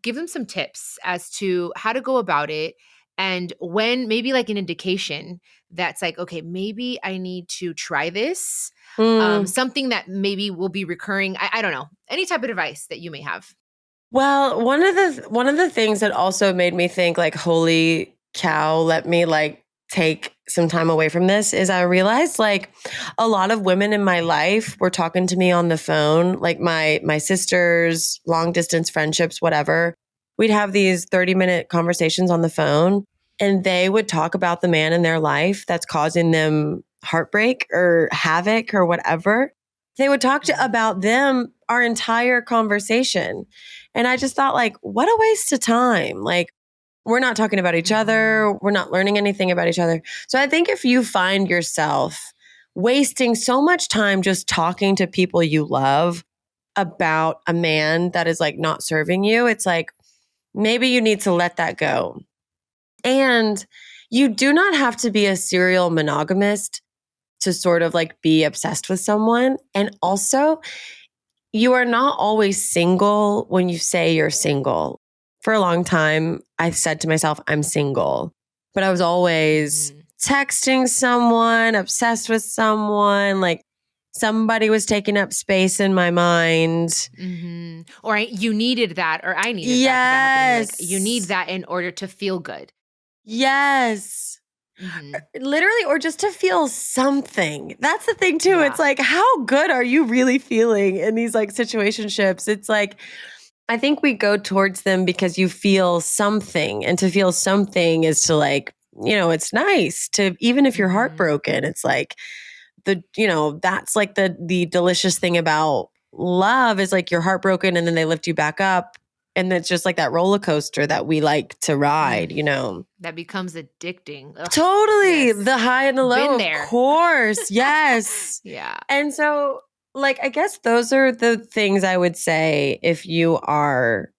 S1: give them some tips as to how to go about it. And when maybe like an indication that's like, okay, maybe I need to try this. Something that maybe will be recurring. I don't know. Any type of advice that you may have.
S2: Well, one of the things that also made me think like, holy cow, let me like take some time away from this is I realized like a lot of women in my life were talking to me on the phone, like my sisters, long distance friendships, whatever. We'd have these 30-minute conversations on the phone and they would talk about the man in their life that's causing them heartbreak or havoc or whatever. They would talk about them our entire conversation. And I just thought like, what a waste of time. Like, we're not talking about each other. We're not learning anything about each other. So I think if you find yourself wasting so much time just talking to people you love about a man that is like not serving you, it's like, maybe you need to let that go. And you do not have to be a serial monogamist to sort of like be obsessed with someone. And also, you are not always single when you say you're single. For a long time, I said to myself, I'm single. But I was always texting someone, obsessed with someone, like somebody was taking up space in my mind.
S1: Or you needed that, or I needed that.
S2: Yes.
S1: Like, you need that in order to feel good.
S2: Yes. Literally, or just to feel something. That's the thing too. It's like, how good are you really feeling in these like situationships? It's like, I think we go towards them because you feel something, and to feel something is to like, it's nice to, even if you're heartbroken, it's like that's like the delicious thing about love is like you're heartbroken and then they lift you back up. And it's just like that roller coaster that we like to ride, you know?
S1: That becomes addicting. Ugh,
S2: Totally.
S1: yes.
S2: The high and the low,
S1: Been
S2: of
S1: there.
S2: course. Yes.
S1: Yeah.
S2: And so, like, I guess those are the things I would say if you are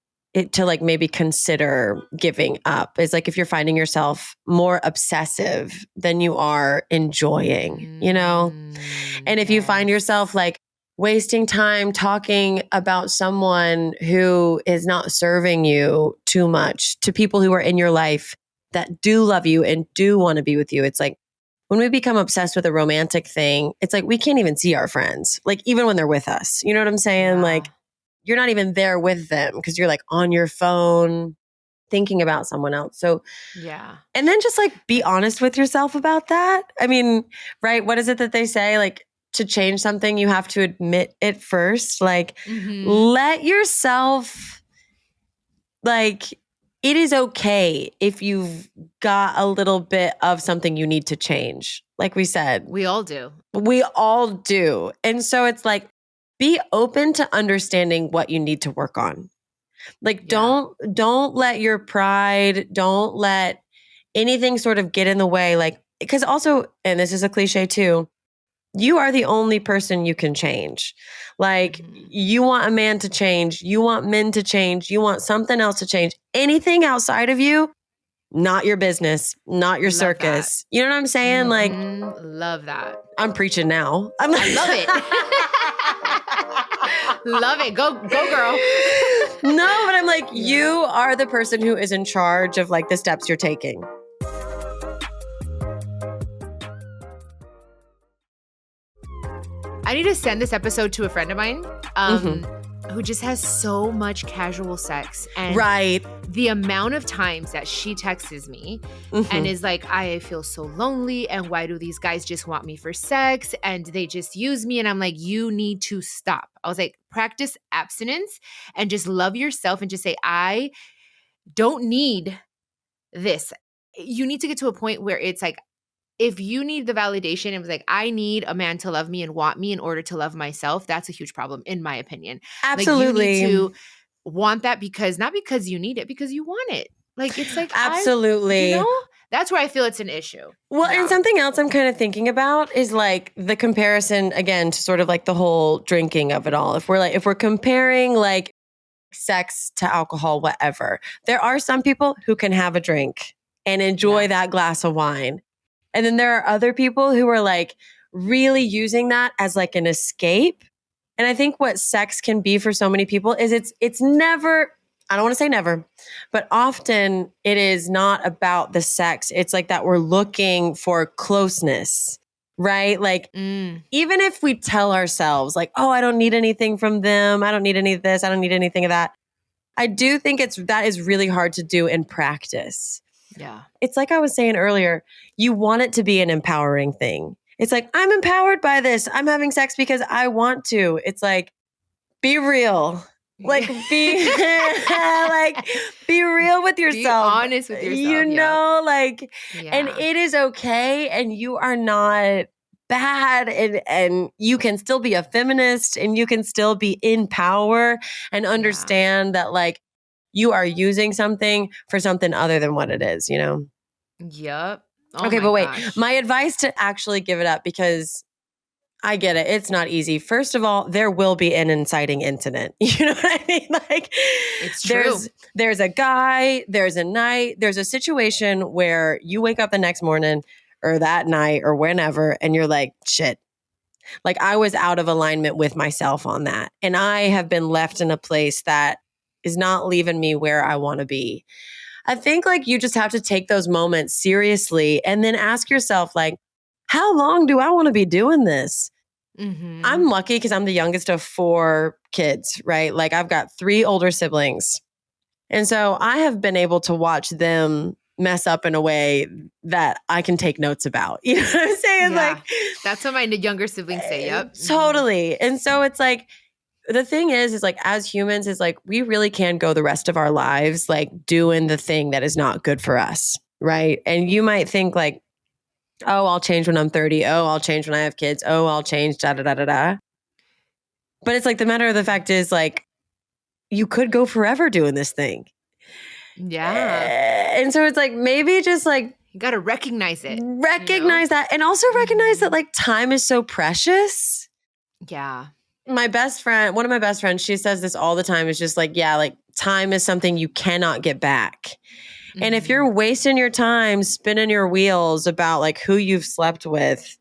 S2: to like maybe consider giving up is like if you're finding yourself more obsessive than you are enjoying, you know? And if you find yourself like wasting time talking about someone who is not serving you too much to people who are in your life that do love you and do want to be with you, it's like when we become obsessed with a romantic thing, it's like we can't even see our friends, like even when they're with us. You know what I'm saying?
S1: Yeah.
S2: Like you're not even there with them because you're like on your phone thinking about someone else. So,
S1: yeah.
S2: and then just like be honest with yourself about that. I mean, right? What is it that they say? Like to change something, you have to admit it first. Like let yourself, like, it is okay if you've got a little bit of something you need to change. Like we said,
S1: We all do.
S2: we all do. And so it's like, be open to understanding what you need to work on. Like, don't let your pride, don't let anything sort of get in the way. Like, because also, and this is a cliche too, you are the only person you can change. Like, you want a man to change, you want men to change, you want something else to change. Anything outside of you, not your business, not your circus. You know what I'm saying? Like,
S1: love that.
S2: I'm preaching now. I
S1: love it. Love it. Go girl.
S2: No, but I'm like, you are the person who is in charge of like the steps you're taking.
S1: I need to send this episode to a friend of mine who just has so much casual sex. And the amount of times that she texts me and is like, I feel so lonely. And why do these guys just want me for sex? And they just use me. And I'm like, you need to stop. I was like, practice abstinence and just love yourself and just say, I don't need this. You need to get to a point where it's like, if you need the validation, it was like, I need a man to love me and want me in order to love myself. That's a huge problem, in my opinion.
S2: Absolutely.
S1: Like, you need to want that not because you need it, because you want it. Like, it's like,
S2: absolutely.
S1: You know, that's where I feel it's an issue.
S2: Well, and something else I'm kind of thinking about is like the comparison again to sort of like the whole drinking of it all. If we're comparing like sex to alcohol, whatever, there are some people who can have a drink and enjoy that glass of wine. And then there are other people who are like really using that as like an escape. And I think what sex can be for so many people is it's never, I don't want to say never, but often it is not about the sex. It's like that we're looking for closeness, right? Like even if we tell ourselves like, oh, I don't need anything from them. I don't need any of this. I don't need anything of that. I do think that is really hard to do in practice.
S1: Yeah.
S2: It's like I was saying earlier, you want it to be an empowering thing. It's like, I'm empowered by this. I'm having sex because I want to. It's like, be real. Like, be real with yourself. Be
S1: honest with yourself.
S2: You know, like, and it is okay. And you are not bad. And you can still be a feminist and you can still be in power and understand that like, you are using something for something other than what it is, you know?
S1: Yep.
S2: Oh okay, but wait. Gosh. My advice to actually give it up, because I get it. It's not easy. First of all, there will be an inciting incident. You know what I mean? Like,
S1: it's true.
S2: There's a guy, there's a night, there's a situation where you wake up the next morning or that night or whenever, and you're like, shit. Like, I was out of alignment with myself on that. And I have been left in a place that is not leaving me where I want to be. I think like you just have to take those moments seriously and then ask yourself like, how long do I want to be doing this? I'm lucky because I'm the youngest of 4 kids, right? Like I've got 3 older siblings. And so I have been able to watch them mess up in a way that I can take notes about. You know what I'm saying?
S1: Yeah.
S2: Like,
S1: that's what my younger siblings say. Yep.
S2: Totally. And so it's like, the thing is like, as humans, is like, we really can go the rest of our lives, like doing the thing that is not good for us. Right. And you might think like, oh, I'll change when I'm 30. Oh, I'll change when I have kids. Oh, I'll change, da, da, da, da, da. But it's like the matter of the fact is like, you could go forever doing this thing.
S1: Yeah.
S2: And so it's like, maybe just like,
S1: You got to recognize it.
S2: recognize that. And also recognize that like time is so precious.
S1: Yeah.
S2: My best friend, one of my best friends, she says this all the time. It's just like, yeah, like time is something you cannot get back. And if you're wasting your time spinning your wheels about like who you've slept with,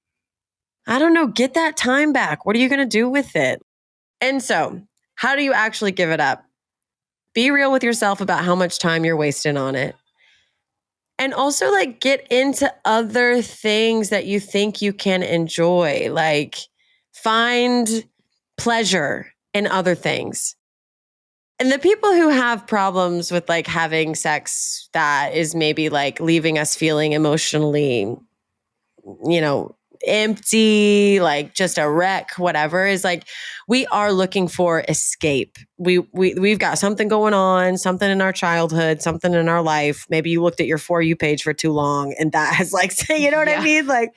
S2: I don't know, get that time back. What are you going to do with it? And so, how do you actually give it up? Be real with yourself about how much time you're wasting on it. And also like get into other things that you think you can enjoy. Like find pleasure in other things. And the people who have problems with like having sex that is maybe like leaving us feeling emotionally, empty, like just a wreck, whatever, is like we are looking for escape. We've got something going on, something in our childhood, something in our life. Maybe you looked at your For You page for too long and that has like, you know what I mean? Like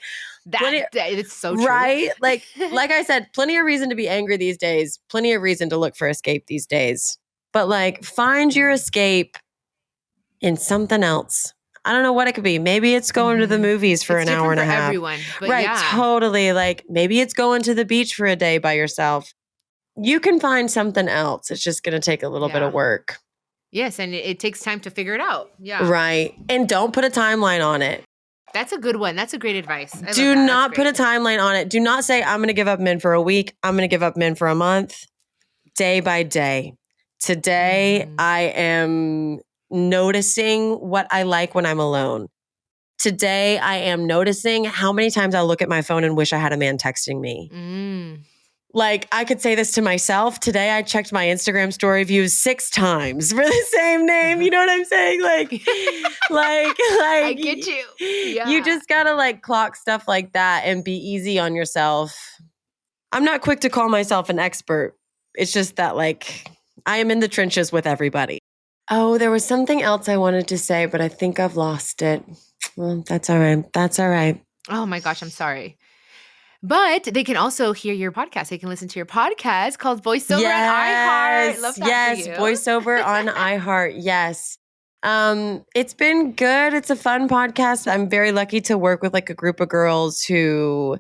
S1: it's so true.
S2: Right? Like I said, plenty of reason to be angry these days, plenty of reason to look for escape these days. But like find your escape in something else. I don't know what it could be. Maybe it's going to the movies for an hour and a half.
S1: Everyone, but
S2: right, totally. Like maybe it's going to the beach for a day by yourself. You can find something else. It's just going to take a little bit of work.
S1: Yes, and it takes time to figure it out. Yeah.
S2: Right. And don't put a timeline on it.
S1: That's a good one. That's a great advice.
S2: Do not put a timeline on it. Do not say, I'm going to give up men for a week. I'm going to give up men for a month. Day by day. Today, I am noticing what I like when I'm alone. Today, I am noticing how many times I look at my phone and wish I had a man texting me. Like, I could say this to myself. Today, I checked my Instagram story views 6 times for the same name. You know what I'm saying? Like,
S1: I get you. Yeah.
S2: You just gotta like clock stuff like that and be easy on yourself. I'm not quick to call myself an expert. It's just that like I am in the trenches with everybody. Oh, there was something else I wanted to say, but I think I've lost it. Well, that's all right. That's all right.
S1: Oh my gosh, I'm sorry. But they can also hear your podcast. They can listen to your podcast called Boysober on iHeart. Love that for you.
S2: Boysober on iHeart. Yes. It's been good. It's a fun podcast. I'm very lucky to work with like a group of girls who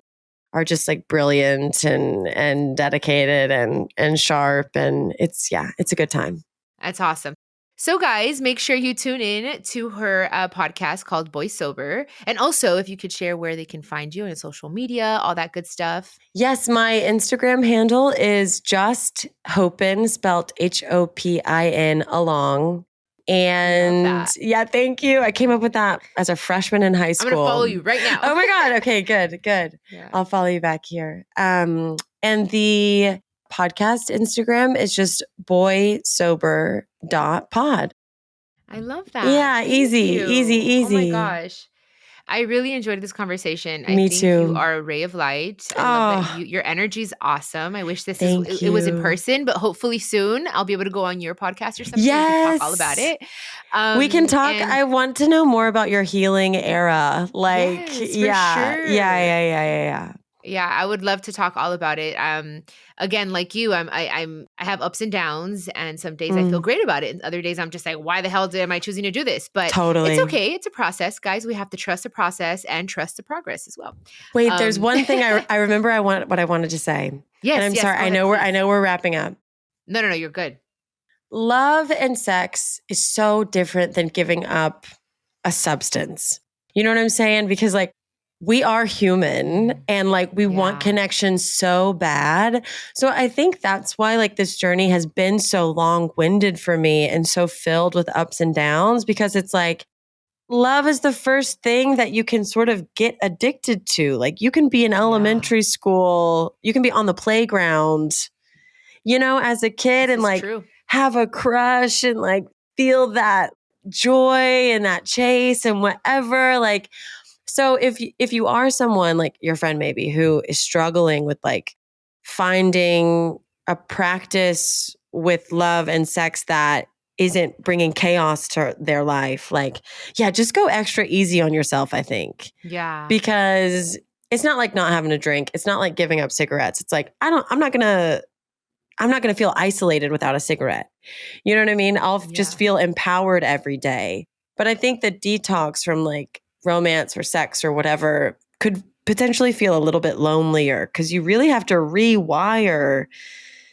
S2: are just like brilliant and dedicated and sharp. And it's a good time.
S1: That's awesome. So guys, make sure you tune in to her podcast called Boysober. And also, if you could share where they can find you on social media, all that good stuff.
S2: Yes, my Instagram handle is just Hopin, spelled Hopin along. And yeah, thank you. I came up with that as a freshman in high school.
S1: I'm going to follow you right now.
S2: Oh my God. Okay, good. Yeah. I'll follow you back here. And the podcast Instagram is just boysober.pod.
S1: I love that.
S2: Yeah, easy.
S1: Oh my gosh. I really enjoyed this conversation.
S2: Me too.
S1: You are a ray of light. I love that your energy is awesome. I wish it was in person, but hopefully soon I'll be able to go on your podcast or something.
S2: Yes.
S1: We can talk all about it.
S2: We can talk. I want to know more about your healing era. Like,
S1: yes,
S2: sure.
S1: Yeah. Yeah, I would love to talk all about it. Again, like you, I have ups and downs, and some days I feel great about it, and other days I'm just like, why the hell am I choosing to do this? But
S2: totally,
S1: it's okay. It's a process, guys. We have to trust the process and trust the progress as well.
S2: Wait, there's one thing I remember. What I wanted to say.
S1: Yes,
S2: and I'm sorry. I know we're wrapping up.
S1: No, you're good.
S2: Love and sex is so different than giving up a substance. You know what I'm saying? Because like, we are human and like we want connection so bad. So I think that's why like this journey has been so long-winded for me and so filled with ups and downs, because it's like love is the first thing that you can sort of get addicted to. Like you can be in elementary school, you can be on the playground, as a kid and like have a crush and like feel that joy and that chase and whatever. Like, so if you are someone like your friend maybe who is struggling with like finding a practice with love and sex that isn't bringing chaos to their life, like, just go extra easy on yourself, I think.
S1: Yeah.
S2: Because it's not like not having a drink. It's not like giving up cigarettes. It's like, I'm not going to I'm not going to feel isolated without a cigarette. You know what I mean? I'll just feel empowered every day. But I think the detox from like romance or sex or whatever could potentially feel a little bit lonelier because you really have to rewire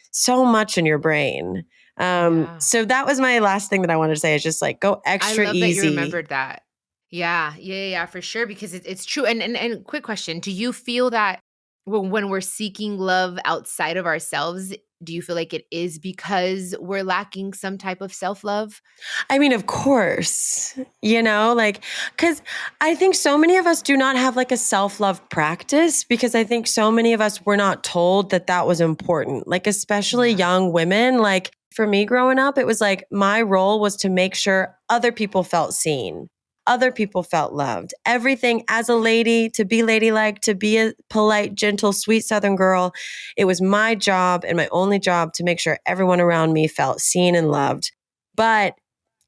S2: so much in your brain. So that was my last thing that I wanted to say is just like go extra
S1: I love
S2: easy.
S1: that you remembered that. Yeah, for sure. Because it's true. And quick question, do you feel that when we're seeking love outside of ourselves, do you feel like it is because we're lacking some type of self-love?
S2: I mean, of course, you know, like, because I think so many of us do not have like a self-love practice because I think so many of us were not told that that was important, like, especially young women. Like, for me growing up, it was like my role was to make sure other people felt seen. Other people felt loved. Everything as a lady, to be ladylike, to be a polite, gentle, sweet Southern girl. It was my job and my only job to make sure everyone around me felt seen and loved. But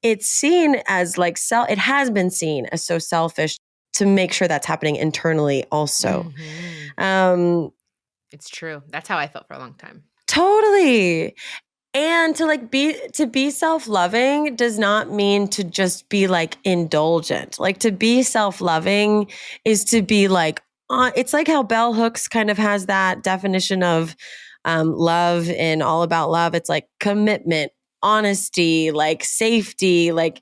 S2: it's seen as like it has been seen as so selfish to make sure that's happening internally also.
S1: It's true. That's how I felt for a long time.
S2: Totally. And to be self-loving does not mean to just be like indulgent. Like to be self-loving is to be like, it's like how Bell Hooks kind of has that definition of love in All About Love. It's like commitment, honesty, like safety, like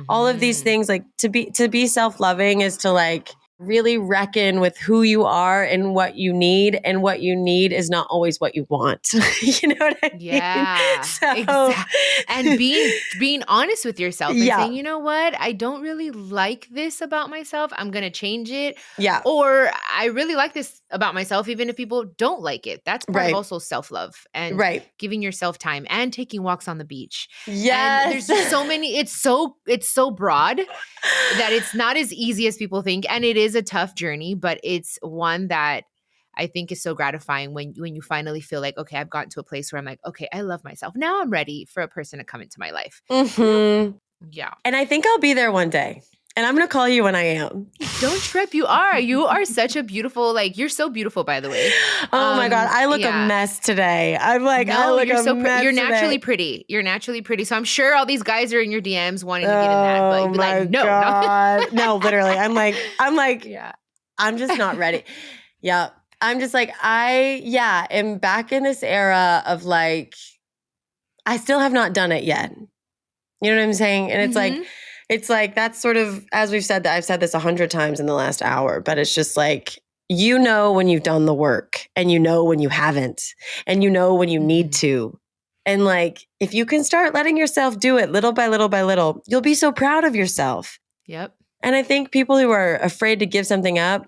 S2: all of these things. Like to be self-loving is to like really reckon with who you are and what you need. And what you need is not always what you want. You know what I mean?
S1: Yeah, exactly. And being honest with yourself and saying, you know what? I don't really like this about myself. I'm going to change it.
S2: Yeah.
S1: Or I really like this about myself, even if people don't like it. That's part of also self-love and giving yourself time and taking walks on the beach.
S2: Yes.
S1: And there's just so many, it's so broad that it's not as easy as people think. And it is a tough journey, but it's one that I think is so gratifying when you finally feel like, okay, I've gotten to a place where I'm like, okay, I love myself. Now I'm ready for a person to come into my life. Yeah.
S2: And I think I'll be there one day. And I'm going to call you when I am.
S1: Don't trip. You are such a beautiful, like, you're so beautiful, by the way.
S2: Oh my God. I look a mess today. I'm like,
S1: no,
S2: I look a mess
S1: You're
S2: today.
S1: naturally pretty. You're naturally pretty. So I'm sure all these guys are in your DMs wanting to get in that. But
S2: Oh my
S1: like, no.
S2: God. No, literally. I'm like, I'm just not ready. Yeah. I'm just like, am back in this era of like, I still have not done it yet. You know what I'm saying? And it's like, that's sort of, as we've said, that I've said this 100 times in the last hour, but it's just like, you know, when you've done the work and you know, when you haven't, and you know, when you need to. And like, if you can start letting yourself do it little by little by little, you'll be so proud of yourself.
S1: Yep.
S2: And I think people who are afraid to give something up,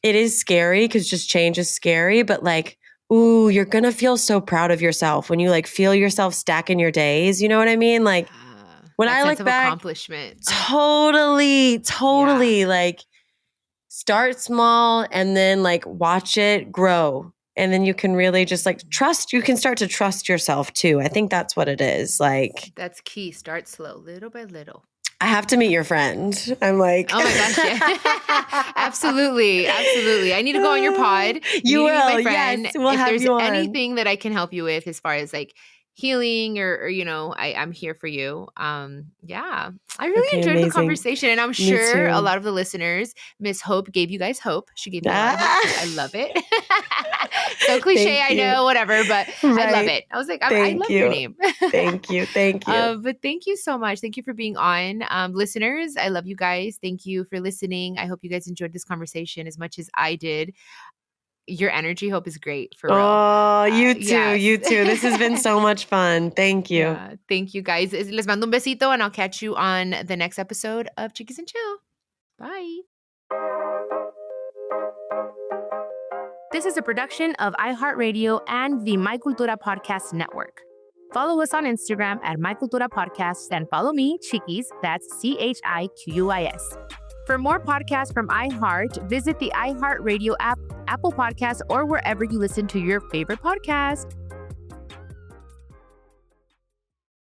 S2: it is scary because just change is scary, but like, ooh, you're going to feel so proud of yourself when you like feel yourself stacking your days. You know what I mean? Like when I look back,
S1: accomplishment.
S2: Totally. Like start small and then like watch it grow. And then you can really just like you can start to trust yourself too. I think that's what it is. Like
S1: that's key. Start slow, little by little.
S2: I have to meet your friend. I'm like,
S1: oh my gosh, yeah. Absolutely. I need to go on your pod.
S2: You will,
S1: my friend.
S2: Yes, we'll
S1: if
S2: have
S1: there's
S2: you on.
S1: anything that I can help you with as far as like healing or you know, I'm here for you. Yeah, I really enjoyed the conversation, and I'm sure a lot of the listeners, Miss Hope gave you guys hope. She gave me a lot of hope. I love it. So cliche, I know, whatever, but I love it. I was like, I love your name.
S2: Thank you.
S1: But thank you so much. Thank you for being on. Listeners, I love you guys. Thank you for listening. I hope you guys enjoyed this conversation as much as I did. Your energy, Hope, is great, for real.
S2: Oh, you too. Yes. You too. This has been so much fun. Thank you.
S1: Yeah, thank you, guys. Les mando un besito, and I'll catch you on the next episode of Chiquis and Chill. Bye. This is a production of iHeartRadio and the My Cultura Podcast Network. Follow us on Instagram at My Cultura Podcast and follow me, Chiquis, that's CHIQUIS. For more podcasts from iHeart, visit the iHeartRadio app, Apple Podcasts, or wherever you listen to your favorite podcast.